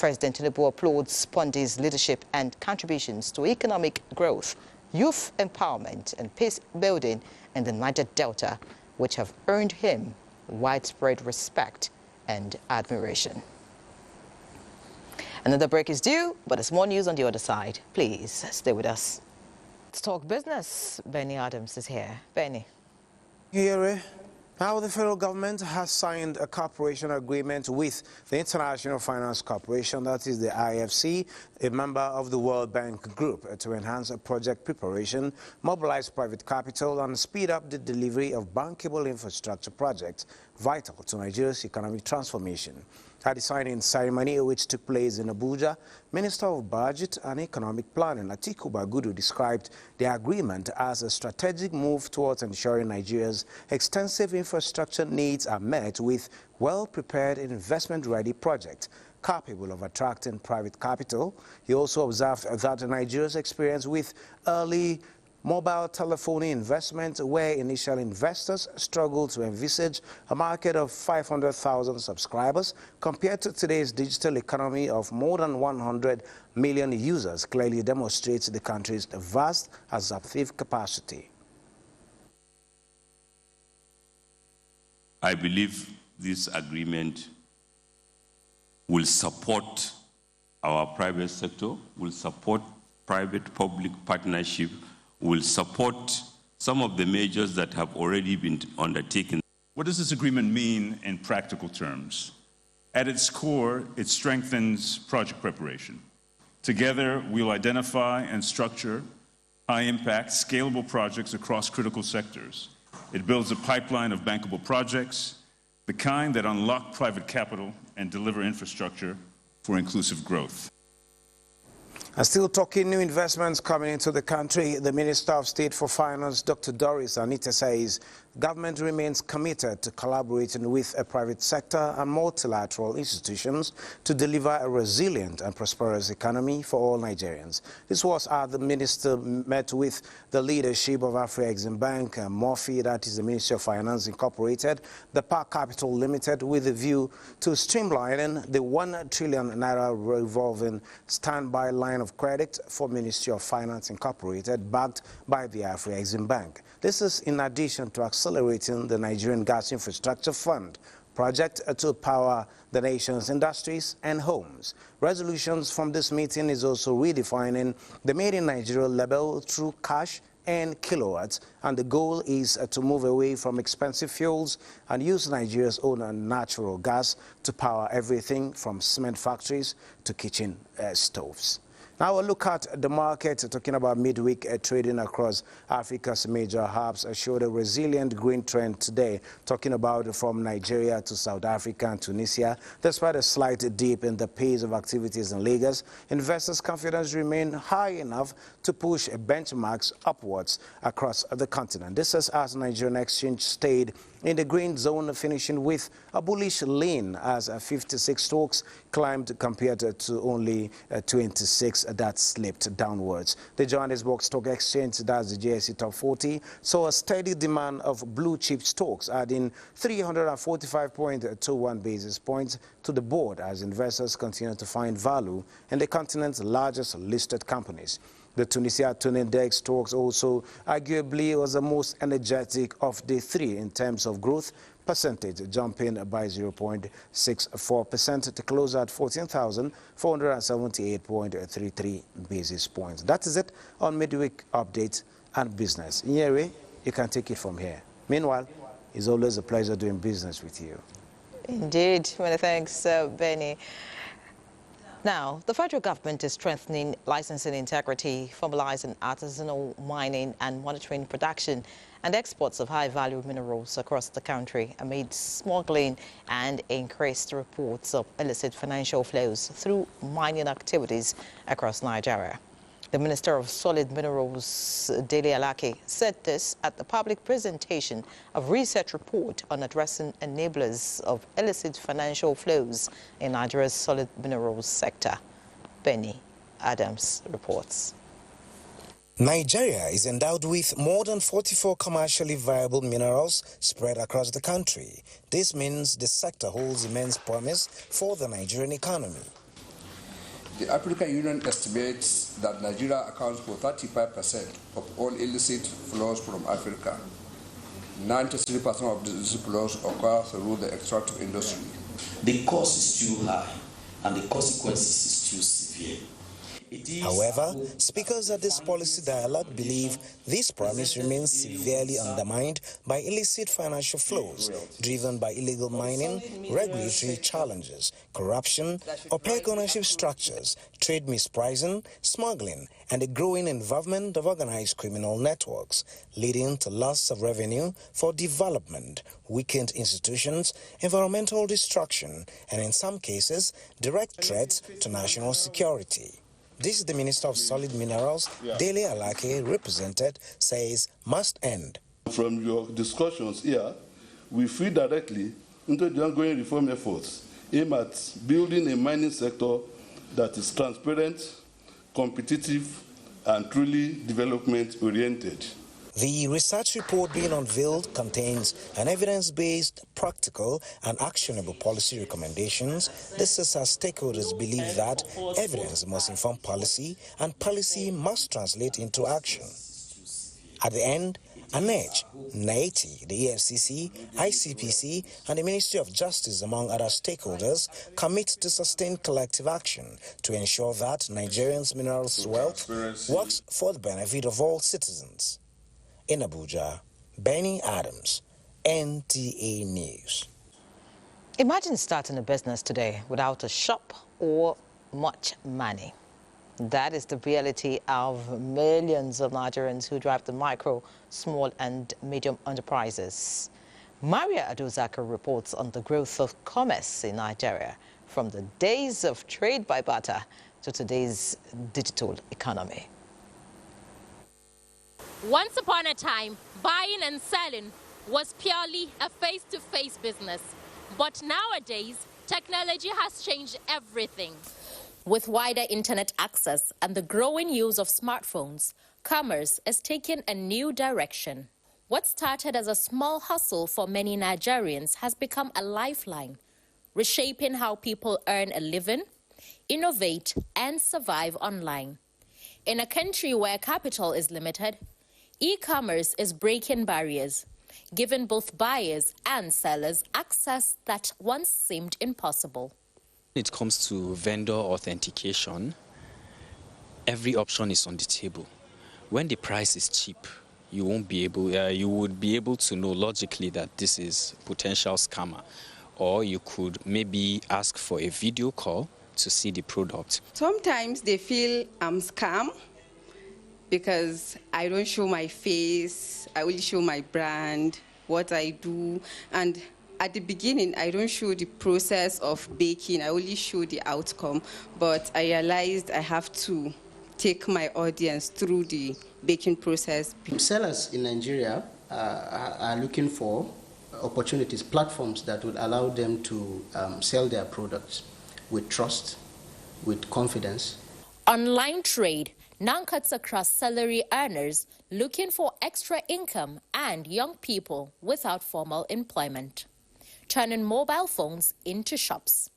President Tinubu applauds Pondi's leadership and contributions to economic growth, youth empowerment and peace building in the Niger Delta, which have earned him widespread respect and admiration. Another break is due, but there's more news on the other side. Please stay with us. Let's talk business. Benny Adams is here. Benny. Here, now the federal government has signed a cooperation agreement with the International Finance Corporation, that is the IFC, a member of the World Bank Group, to enhance project preparation, mobilize private capital, and speed up the delivery of bankable infrastructure projects vital to Nigeria's economic transformation. At the signing ceremony, which took place in Abuja, Minister of Budget and Economic Planning Atiku Bagudu described the agreement as a strategic move towards ensuring Nigeria's extensive infrastructure needs are met with well-prepared investment-ready projects capable of attracting private capital. He also observed that Nigeria's experience with early mobile telephony investment, where initial investors struggled to envisage a market of 500,000 subscribers compared to today's digital economy of more than 100 million users, clearly demonstrates the country's vast adaptive capacity. I believe this agreement will support our private sector, will support private-public partnership, will support some of the measures that have already been undertaken. What does this agreement mean in practical terms? At its core, it strengthens project preparation. Together, we'll identify and structure high-impact, scalable projects across critical sectors. It builds a pipeline of bankable projects, the kind that unlock private capital and deliver infrastructure for inclusive growth. And still talking new investments coming into the country, the Minister of State for Finance, Dr. Doris Anita, says government remains committed to collaborating with a private sector and multilateral institutions to deliver a resilient and prosperous economy for all Nigerians. This was as the minister met with the leadership of Afro-Exim Bank, Murphy, that is the Ministry of Finance Incorporated, the Park Capital Limited, with a view to streamlining the 1 trillion naira revolving standby line of credit for Ministry of Finance Incorporated, backed by the Afro-Exim Bank. This is in addition to accelerating the Nigerian Gas Infrastructure Fund project to power the nation's industries and homes. Resolutions from this meeting is also redefining the Made in Nigeria label through cash and kilowatts, and the goal is to move away from expensive fuels and use Nigeria's own natural gas to power everything from cement factories to kitchen stoves. Now a look at the market, talking about midweek trading across Africa's major hubs showed a resilient green trend today, talking about from Nigeria to South Africa and Tunisia. Despite a slight dip in the pace of activities in Lagos, investors' confidence remained high enough to push benchmarks upwards across the continent. This is as Nigerian exchange stayed in the green zone, finishing with a bullish lean as 56 stocks climbed compared to only 26 that slipped downwards. The Johannesburg Stock Exchange, that's the JSE Top 40, saw a steady demand of blue chip stocks, adding 345.21 basis points to the board as investors continue to find value in the continent's largest listed companies. The Tunisia Tune Index stocks also arguably was the most energetic of the three in terms of growth percentage, jumping by 0.64% to close at 14,478.33 basis points. That is it on midweek updates and business. Nyeri, you can take it from here. Meanwhile, it's always a pleasure doing business with you. Indeed. Many thanks, Benny. Now, the federal government is strengthening licensing integrity, formalizing artisanal mining and monitoring production and exports of high-value minerals across the country amid smuggling and increased reports of illicit financial flows through mining activities across Nigeria. The Minister of Solid Minerals, Dele Alake, said this at the public presentation of research report on addressing enablers of illicit financial flows in Nigeria's solid minerals sector. Benny Adams reports. Nigeria is endowed with more than 44 commercially viable minerals spread across the country. This means the sector holds immense promise for the Nigerian economy. The African Union estimates that Nigeria accounts for 35% of all illicit flows from Africa. 93% of these flows occur through the extractive industry. The cost is too high and the consequences is too severe. However, speakers at this policy dialogue believe this promise remains severely undermined by illicit financial flows driven by illegal mining, regulatory challenges, corruption, opaque ownership structures, trade mispricing, smuggling, and a growing involvement of organized criminal networks, leading to loss of revenue for development, weakened institutions, environmental destruction, and in some cases, direct threats to national security. This is the Minister of Solid Minerals, Dele Alake, represented, says must end. From your discussions here, we feed directly into the ongoing reform efforts aimed at building a mining sector that is transparent, competitive, and truly development-oriented. The research report being unveiled contains an evidence-based, practical, and actionable policy recommendations. This is as stakeholders believe that evidence must inform policy, and policy must translate into action. At the end, ANEJ, NAITI, the EFCC, ICPC, and the Ministry of Justice, among other stakeholders, commit to sustain collective action to ensure that Nigerians' minerals wealth works for the benefit of all citizens. In Abuja, Benny Adams, NTA News. Imagine starting a business today without a shop or much money. That is the reality of millions of Nigerians who drive the micro, small and medium enterprises. Maria Adozaka reports on the growth of commerce in Nigeria from the days of trade by barter to today's digital economy. Once upon a time, buying and selling was purely a face-to-face business. But nowadays, technology has changed everything. With wider internet access and the growing use of smartphones, commerce is taking a new direction. What started as a small hustle for many Nigerians has become a lifeline, reshaping how people earn a living, innovate, and survive online. In a country where capital is limited, e-commerce is breaking barriers, giving both buyers and sellers access that once seemed impossible. When it comes to vendor authentication, every option is on the table. When the price is cheap, you would be able to know logically that this is potential scammer, or you could maybe ask for a video call to see the product. Sometimes they feel I'm scam, because I don't show my face, I only show my brand, what I do, and at the beginning, I don't show the process of baking, I only show the outcome, but I realized I have to take my audience through the baking process. Sellers in Nigeria are looking for opportunities, platforms that would allow them to sell their products with trust, with confidence. Online trade now cuts across salary earners looking for extra income and young people without formal employment, turning mobile phones into shops.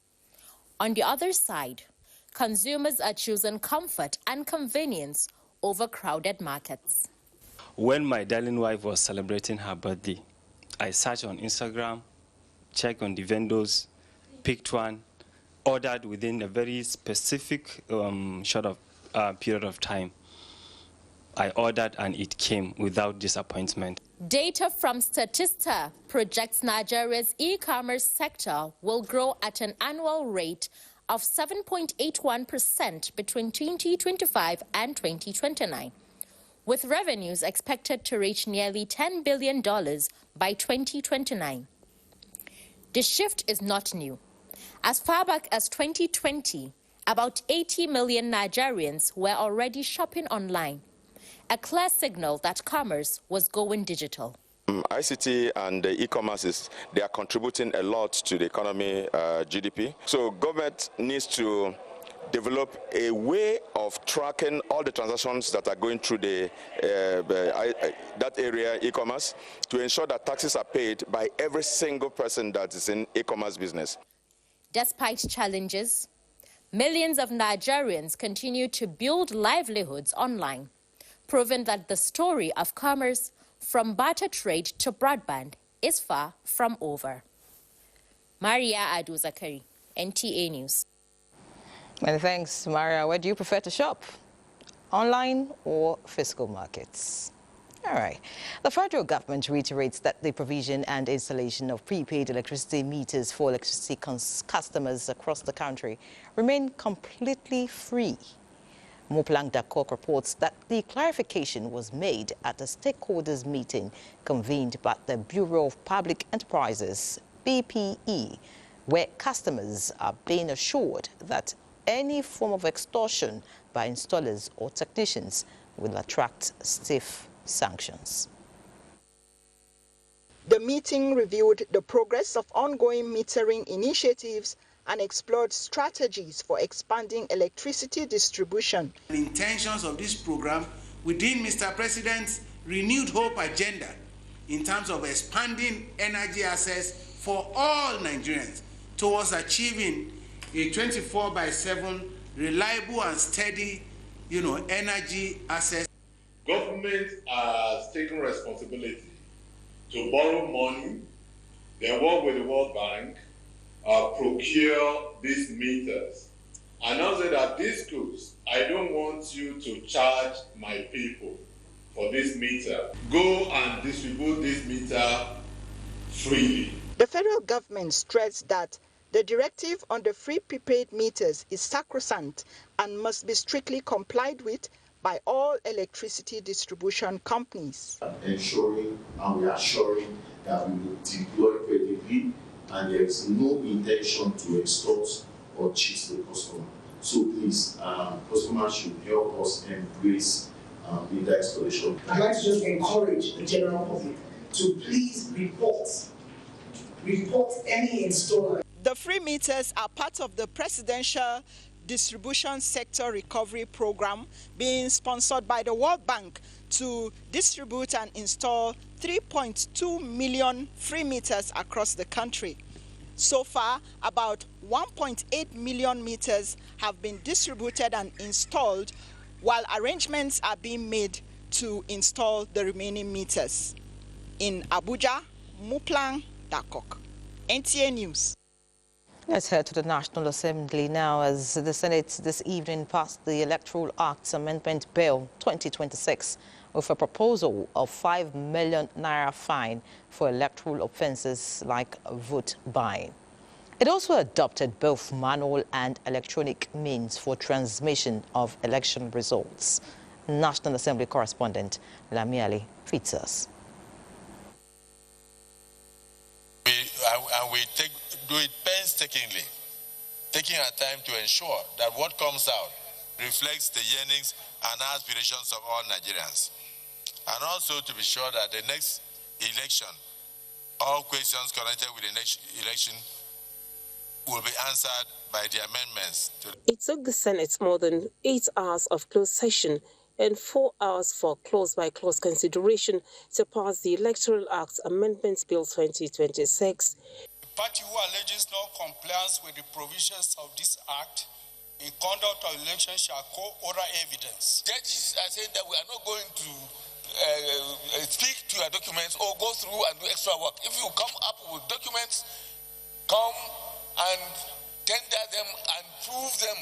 On the other side, consumers are choosing comfort and convenience over crowded markets. When my darling wife was celebrating her birthday, I searched on Instagram, checked on the vendors, picked one, ordered within a very specific period of time. I ordered and it came without disappointment. Data from Statista projects Nigeria's e-commerce sector will grow at an annual rate of 7.81% between 2025 and 2029, with revenues expected to reach nearly $10 billion by 2029. The shift is not new. As far back as 2020, about 80 million Nigerians were already shopping online, a clear signal that commerce was going digital. ICT and e-commerce, they are contributing a lot to the economy, GDP. So government needs to develop a way of tracking all the transactions that are going through that area, e-commerce, to ensure that taxes are paid by every single person that is in e-commerce business. Despite challenges, Millions of Nigerians continue to build livelihoods online, proving that the story of commerce from barter trade to broadband is far from over. Maria Adu-Zakari, NTA News. Many thanks, Maria. Where do you prefer to shop? Online or physical markets? All right. The federal government reiterates that the provision and installation of prepaid electricity meters for electricity customers across the country remain completely free. Moplang Dakok reports that the clarification was made at a stakeholders meeting convened by the Bureau of Public Enterprises, BPE, where customers are being assured that any form of extortion by installers or technicians will attract stiff sanctions. The meeting reviewed the progress of ongoing metering initiatives and explored strategies for expanding electricity distribution. The intentions of this program within Mr. President's renewed hope agenda in terms of expanding energy access for all Nigerians towards achieving a 24/7 reliable and steady, energy access. Government has taken responsibility to borrow money, then work with the World Bank, procure these meters. And also that this schools, I don't want you to charge my people for this meter. Go and distribute this meter freely. The federal government stressed that the directive on the free prepaid meters is sacrosanct and must be strictly complied with by all electricity distribution companies. Ensuring and reassuring that we will deploy credibly and there is no intention to extort or cheat the customer. So please, customers should help us embrace meter installation. I'd like to just encourage the general public to please report any installer. The free meters are part of the presidential distribution sector recovery program being sponsored by the World Bank to distribute and install 3.2 million free meters across the country. So far, about 1.8 million meters have been distributed and installed, while arrangements are being made to install the remaining meters. In Abuja, Moplang Dakok, NTA News. Let's head to the National Assembly now, as the Senate this evening passed the Electoral Acts Amendment Bill 2026 with a proposal of 5 million naira fine for electoral offences like vote buying. It also adopted both manual and electronic means for transmission of election results. National Assembly correspondent Lamiali feeds us. We do it painstakingly, taking our time to ensure that what comes out reflects the yearnings and aspirations of all Nigerians. And also to be sure that the next election, all questions connected with the next election will be answered by the amendments. It took the Senate more than 8 hours of closed session and 4 hours for clause-by-clause consideration to pass the Electoral Acts Amendments Bill 2026. The party who alleges non-compliance with the provisions of this act in conduct of elections shall call oral evidence. Judges are saying that we are not going to speak to your documents or go through and do extra work. If you come up with documents, come and tender them and prove them.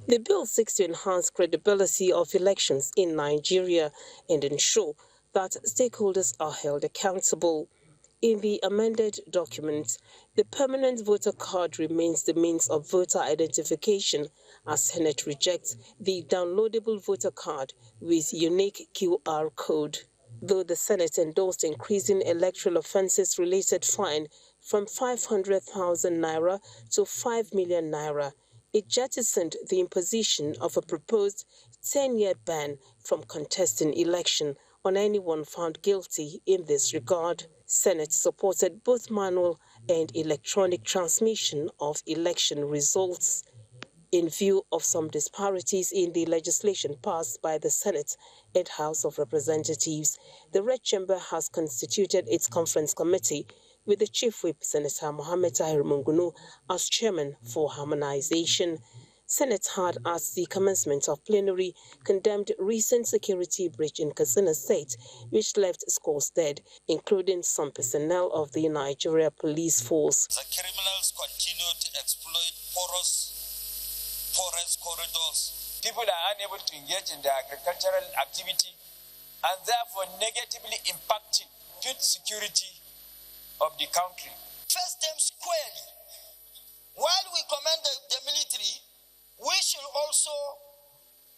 The bill seeks to enhance credibility of elections in Nigeria and ensure that stakeholders are held accountable. In the amended document, the permanent voter card remains the means of voter identification, as Senate rejects the downloadable voter card with unique QR code. Though the Senate endorsed increasing electoral offences-related fine from 500,000 naira to 5 million naira, it jettisoned the imposition of a proposed 10-year ban from contesting election on anyone found guilty in this regard. Senate supported both manual and electronic transmission of election results. In view of some disparities in the legislation passed by the Senate and House of Representatives, the Red Chamber has constituted its conference committee with the Chief Whip, Senator Mohammed Tahir Mungunu, as chairman for harmonization. Senate had, at the commencement of plenary, condemned recent security breach in Katsina State, which left scores dead, including some personnel of the Nigeria Police Force. The criminals continue to exploit forest corridors. People are unable to engage in their agricultural activity and therefore negatively impacting food security of the country. Face them squarely. While we commend the military, we should also,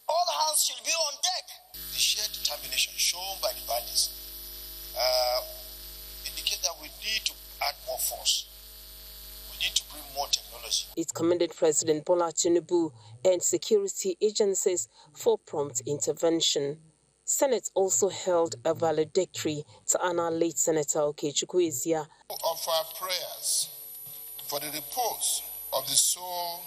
all hands should be on deck. The sheer determination shown by the bandits indicate that we need to add more force. We need to bring more technology. It commended President Bola Tinubu and security agencies for prompt intervention. Senate also held a valedictory to honor late Senator Okechukwu Ezia. Offer our prayers for the repose of the soul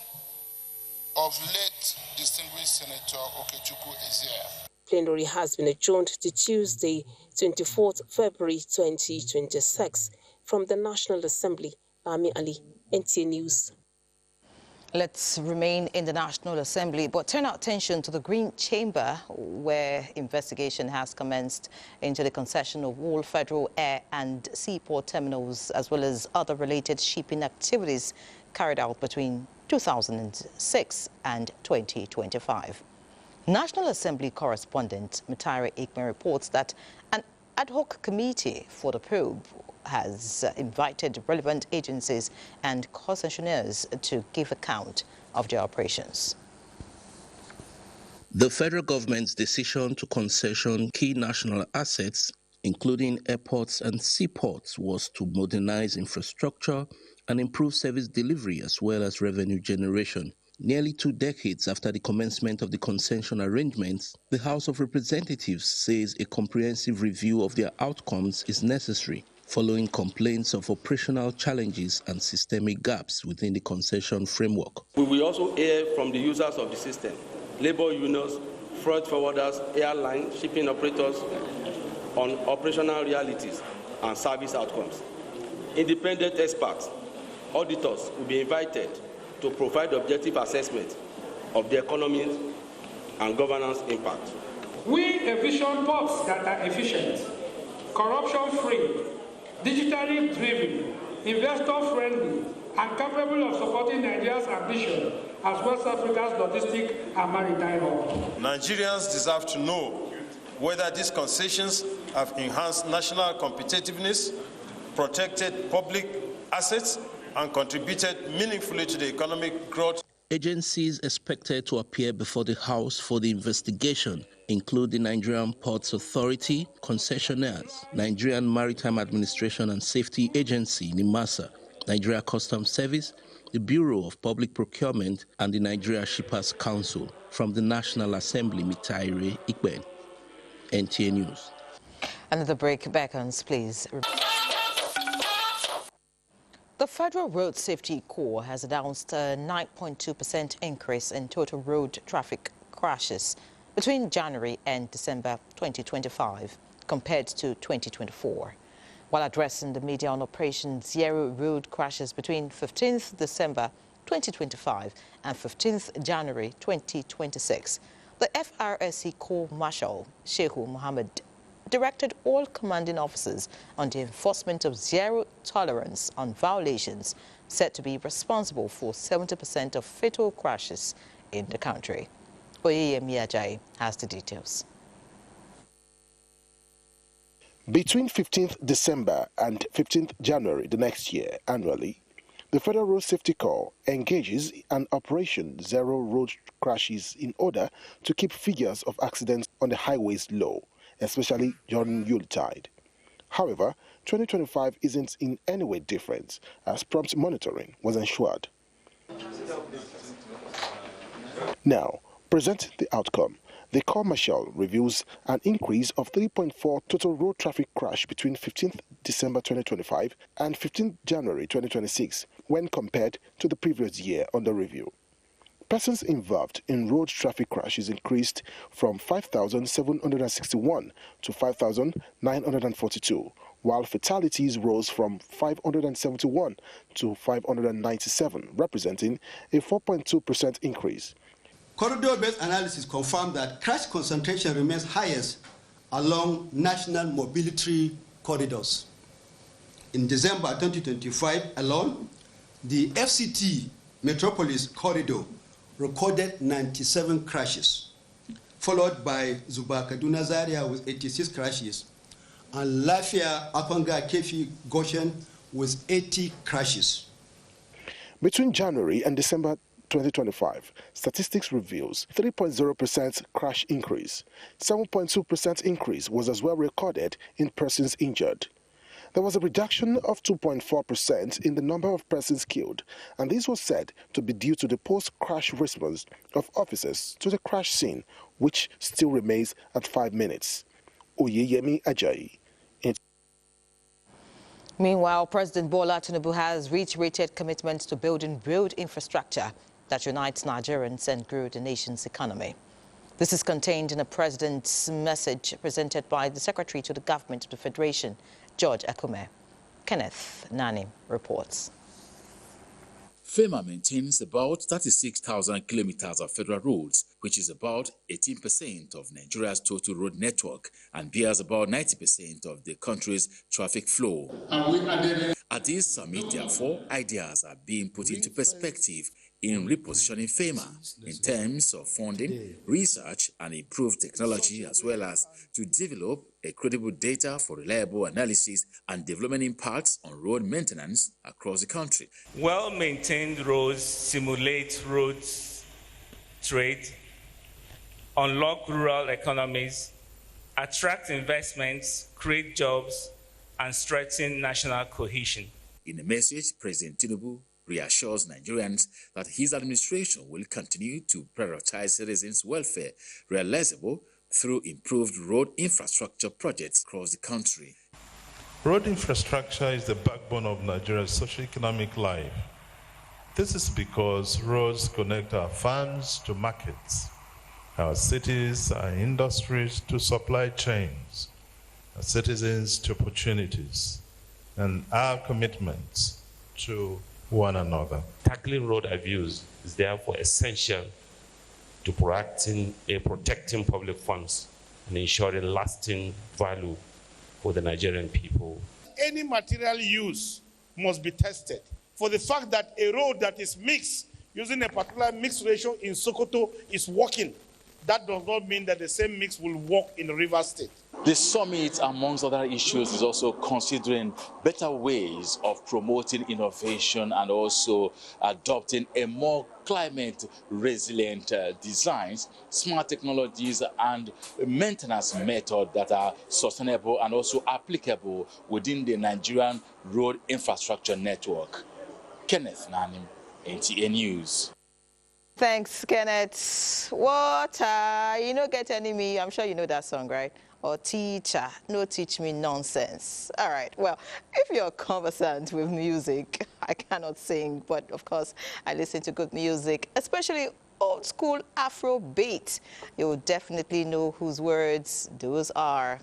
of late distinguished Senator Okechukwu Ezia. Plenary has been adjourned to Tuesday, 24th February 2026. From the National Assembly, Bami Ali, NTA News. Let's remain in the National Assembly, but turn our attention to the Green Chamber, where investigation has commenced into the concession of all federal air and seaport terminals, as well as other related shipping activities carried out between 2006 and 2025. National Assembly correspondent Mutare Ikme reports that an ad hoc committee for the probe has invited relevant agencies and concessionaires to give account of their operations. The federal government's decision to concession key national assets, including airports and seaports, was to modernize infrastructure and improve service delivery as well as revenue generation. Nearly 2 decades after the commencement of the concession arrangements, the House of Representatives says a comprehensive review of their outcomes is necessary, following complaints of operational challenges and systemic gaps within the concession framework. We will also hear from the users of the system, labor unions, freight forwarders, airline, shipping operators, on operational realities and service outcomes. Independent experts, auditors will be invited to provide objective assessment of the economic and governance impact. We envision ports that are efficient, corruption-free, digitally driven, investor-friendly, and capable of supporting Nigeria's ambition as West Africa's logistic and maritime hub. Nigerians deserve to know whether these concessions have enhanced national competitiveness, protected public assets, and contributed meaningfully to the economic growth. Agencies expected to appear before the House for the investigation include the Nigerian Ports Authority, concessionaires, Nigerian Maritime Administration and Safety Agency, NIMASA, Nigeria Customs Service, the Bureau of Public Procurement, and the Nigeria Shippers Council. From the National Assembly, Mitaire Ikben, NTA News. Another break beckons, please. The Federal Road Safety Corps has announced a 9.2% increase in total road traffic crashes between January and December 2025 compared to 2024. While addressing the media on Operation Zero Road Crashes between 15th December 2025 and 15th January 2026, the FRSC Corps Marshal Shehu Mohammed directed all commanding officers on the enforcement of zero tolerance on violations said to be responsible for 70% of fatal crashes in the country. Oyeyemi Ajayi has the details. Between 15th December and 15th January the next year, annually, the Federal Road Safety Corps engages in Operation Zero Road Crashes in order to keep figures of accidents on the highways low, especially during Yuletide. However, 2025 isn't in any way different, as prompt monitoring was ensured. Now, present the outcome. The Corps Marshal reviews an increase of 3.4 total road traffic crash between 15th December 2025 and 15th January 2026 when compared to the previous year under review. Persons involved in road traffic crashes increased from 5,761 to 5,942, while fatalities rose from 571 to 597, representing a 4.2% increase. Corridor-based analysis confirmed that crash concentration remains highest along national mobility corridors. In December 2025 alone, the FCT Metropolis Corridor recorded 97 crashes, followed by Zuba Kaduna Zaria with 86 crashes, and Lafia Akwanga Kefi Goshen with 80 crashes. Between January and December 2025, statistics reveals 3.0% crash increase. 7.2% increase was as well recorded in persons injured. There was a reduction of 2.4% in the number of persons killed, and this was said to be due to the post-crash response of officers to the crash scene, which still remains at 5 minutes. Oyeyemi Ajayi. Meanwhile, President Bola Tinubu has reiterated commitments to building road infrastructure that unites Nigerians and grow the nation's economy. This is contained in a president's message presented by the Secretary to the Government of the Federation, George Akume. Kenneth Nani reports. FEMA maintains about 36,000 kilometers of federal roads, which is about 18% of Nigeria's total road network and bears about 90% of the country's traffic flow. At this summit, therefore, ideas are being put into perspective in repositioning FEMA in terms of funding, research, and improved technology, as well as to develop a credible data for reliable analysis and development impacts on road maintenance across the country. Well-maintained roads simulate roads trade, unlock rural economies, attract investments, create jobs, and strengthen national cohesion. In a message, President Tinubu reassures Nigerians that his administration will continue to prioritize citizens' welfare, realizable through improved road infrastructure projects across the country. Road infrastructure is the backbone of Nigeria's socio-economic life. This is because roads connect our farms to markets, our cities, our industries to supply chains, our citizens to opportunities, and our commitments to one another. Tackling road abuse is therefore essential to protecting public funds and ensuring lasting value for the Nigerian people. Any material use must be tested. For the fact that a road that is mixed, using a particular mix ratio in Sokoto is working, that does not mean that the same mix will work in Rivers State. The summit, amongst other issues, is also considering better ways of promoting innovation and also adopting a more climate-resilient designs, smart technologies, and maintenance methods that are sustainable and also applicable within the Nigerian road infrastructure network. Kenneth Nanim, NTA News. Thanks, Kenneth. Water, you know, get enemy. I'm sure you know that song, right? Or teacher, no teach me nonsense. All right, well, if you're conversant with music, I cannot sing, but of course, I listen to good music, especially old school Afro beat. You'll definitely know whose words those are.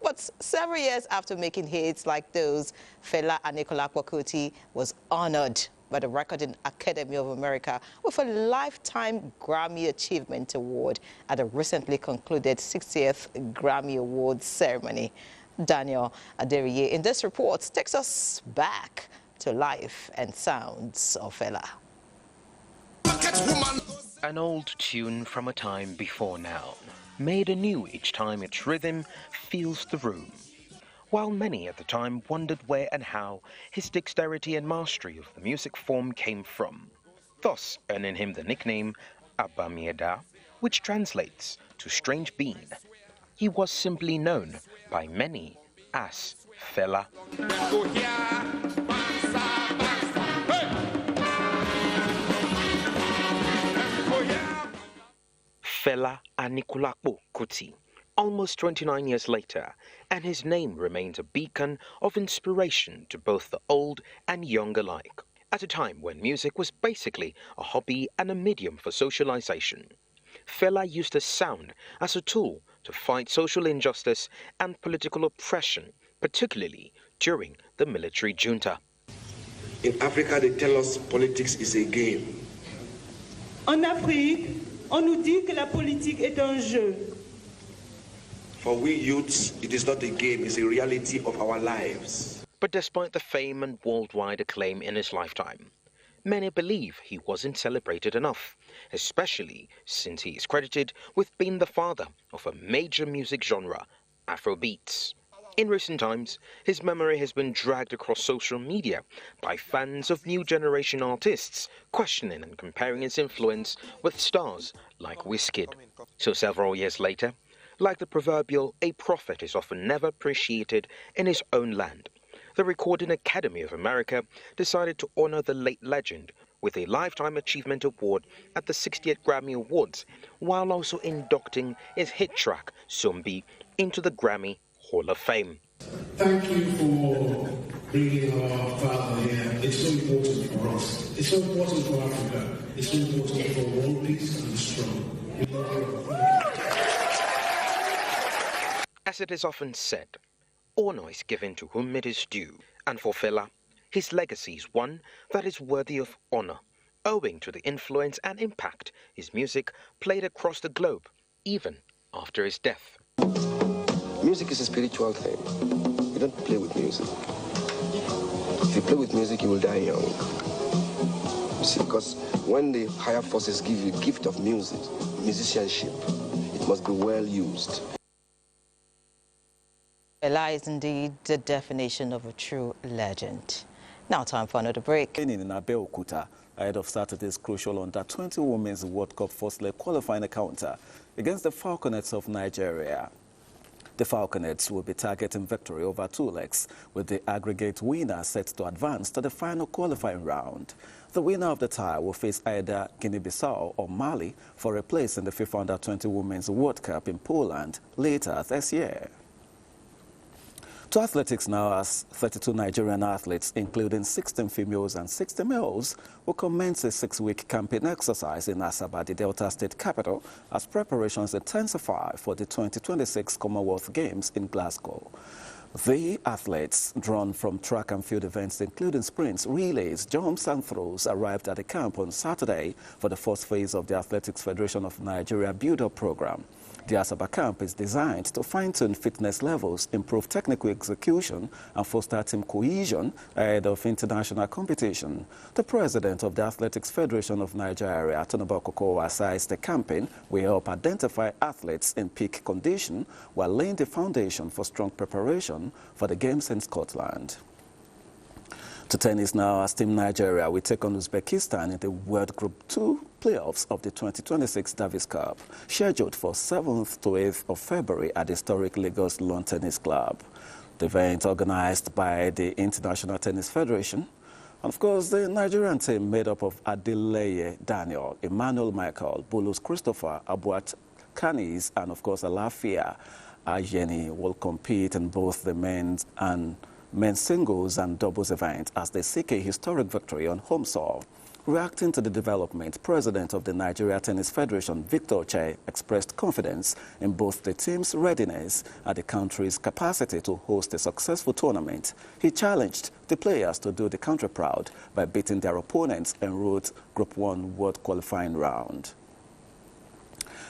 But several years after making hits like those, Fela Anikulapo Kuti was honored by the Recording Academy of America with a Lifetime Grammy Achievement Award at the recently concluded 60th Grammy Awards ceremony. Daniel Aderiye in this report takes us back to life and sounds of Fela. An old tune from a time before now, made anew each time its rhythm fills the room. While many at the time wondered where and how his dexterity and mastery of the music form came from, thus earning him the nickname Abamieda, which translates to strange being. He was simply known by many as Fela. Fela Anikulapo Kuti, almost 29 years later, and his name remains a beacon of inspiration to both the old and young alike, at a time when music was basically a hobby and a medium for socialization. Fela used his sound as a tool to fight social injustice and political oppression particularly during the military junta. In Africa, they tell us politics is a game. En Afrique, on nous dit que la politique est un jeu. For we youths, it is not a game, it's a reality of our lives. But despite the fame and worldwide acclaim in his lifetime, many believe he wasn't celebrated enough, especially since he is credited with being the father of a major music genre, Afrobeats. In recent times, his memory has been dragged across social media by fans of new generation artists, questioning and comparing his influence with stars like Wizkid. So several years later, like the proverbial, a prophet is often never appreciated in his own land, the Recording Academy of America decided to honor the late legend with a Lifetime Achievement Award at the 60th Grammy Awards, while also inducting his hit track, Zombie, into the Grammy Hall of Fame. Thank you for bringing our father here. It's so important for us. It's so important for Africa. It's so important for world peace and strong. As it is often said, honor is given to whom it is due, and for Fela, his legacy is one that is worthy of honor, owing to the influence and impact his music played across the globe, even after his death. Music is a spiritual thing. You don't play with music. If you play with music, you will die young. You see, because when the higher forces give you a gift of music, musicianship, it must be well used. Fela is indeed the definition of a true legend. Now time for another break. In Abuja, ahead of Saturday's crucial Under-20 Women's World Cup first leg qualifying encounter against the Falconets of Nigeria. The Falconets will be targeting victory over 2 legs, with the aggregate winner set to advance to the final qualifying round. The winner of the tie will face either Guinea-Bissau or Mali for a place in the FIFA Under-20 Women's World Cup in Poland later this year. To athletics now, as 32 Nigerian athletes, including 16 females and 60 males, will commence a 6-week camping exercise in Asaba, the Delta State capital, as preparations intensify for the 2026 Commonwealth Games in Glasgow. The athletes, drawn from track and field events including sprints, relays, jumps and throws, arrived at the camp on Saturday for the first phase of the Athletics Federation of Nigeria build-up program. The Asaba camp is designed to fine-tune fitness levels, improve technical execution, and foster team cohesion ahead of international competition. The president of the Athletics Federation of Nigeria, Tonoba Kokowa, says the campaign will help identify athletes in peak condition while laying the foundation for strong preparation for the Games in Scotland. To tennis now, as Team Nigeria will take on Uzbekistan in the World Group 2 playoffs of the 2026 Davis Cup, scheduled for 7th to 8th of February at the historic Lagos Lawn Tennis Club. The event, organized by the International Tennis Federation, and of course the Nigerian team made up of Adeleye Daniel, Emmanuel Michael, Bulus Christopher, Abuat Kanis, and of course Alafia Ajeni will compete in both the men's singles and doubles event as they seek a historic victory on home soil. Reacting to the development, President of the Nigeria Tennis Federation, Victor Che, expressed confidence in both the team's readiness and the country's capacity to host a successful tournament. He challenged the players to do the country proud by beating their opponents en route Group 1 World Qualifying round.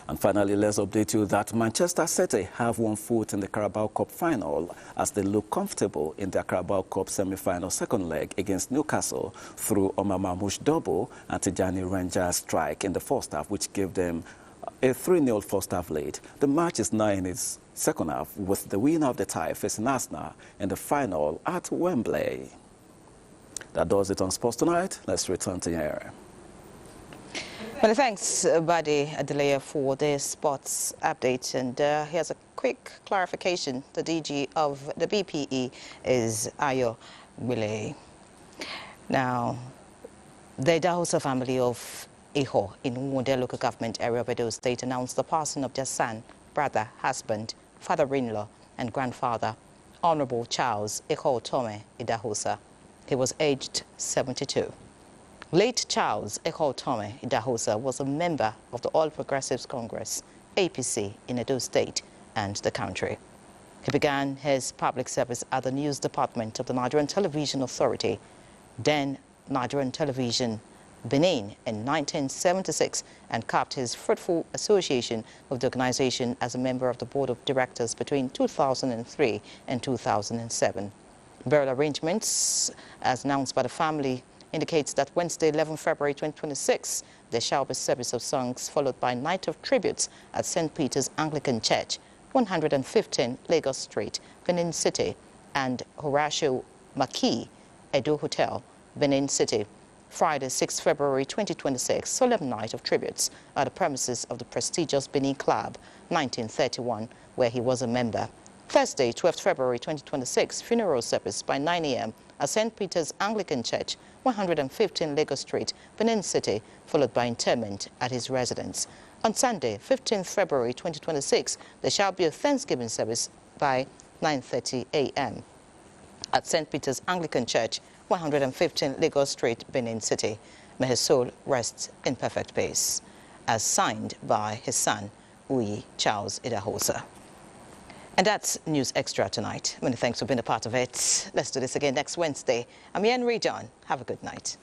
And finally, let's update you that Manchester City have one foot in the Carabao Cup final as they look comfortable in their Carabao Cup semi-final second leg against Newcastle through Omar Mahmoush double and Tijani Rangers strike in the first half, which gave them a 3-0 first half lead. The match is now in its second half, with the winner of the tie facing Arsenal in the final at Wembley. That does it on Sports Tonight. Let's return to here. Well, thanks, Badi Adeleye, for the sports update. And here's a quick clarification. The DG of the BPE is Ayo Wile. Now, the Dahosa family of Iho in Wunde local government area of Edo State announced the passing of their son, brother, husband, father-in-law, and grandfather, Honorable Charles Iho Tome Idahosa. He was aged 72. Late Charles Iho Tome Idahosa was a member of the All Progressives Congress, APC, in Edo State and the country. He began his public service at the news department of the Nigerian Television Authority, then Nigerian Television, Benin, in 1976, and capped his fruitful association with the organization as a member of the board of directors between 2003 and 2007. Burial arrangements, as announced by the family, indicates that Wednesday, 11 February 2026, there shall be service of songs followed by night of tributes at St. Peter's Anglican Church, 115 Lagos Street, Benin City, and Horatio Maki, Edo Hotel, Benin City. Friday, 6 February 2026, solemn night of tributes at the premises of the prestigious Benin Club, 1931, where he was a member. Thursday, 12 February 2026, funeral service by 9 a.m. at St. Peter's Anglican Church, 115 Lagos Street, Benin City, followed by interment at his residence. On Sunday, 15 February 2026, there shall be a Thanksgiving service by 9:30 a.m. at St. Peter's Anglican Church, 115 Lagos Street, Benin City. May his soul rest in perfect peace, as signed by his son, Uyi Charles Idahosa. And that's News Extra tonight. Many thanks for being a part of it. Let's do this again next Wednesday. I'm Ian Rejon. Have a good night.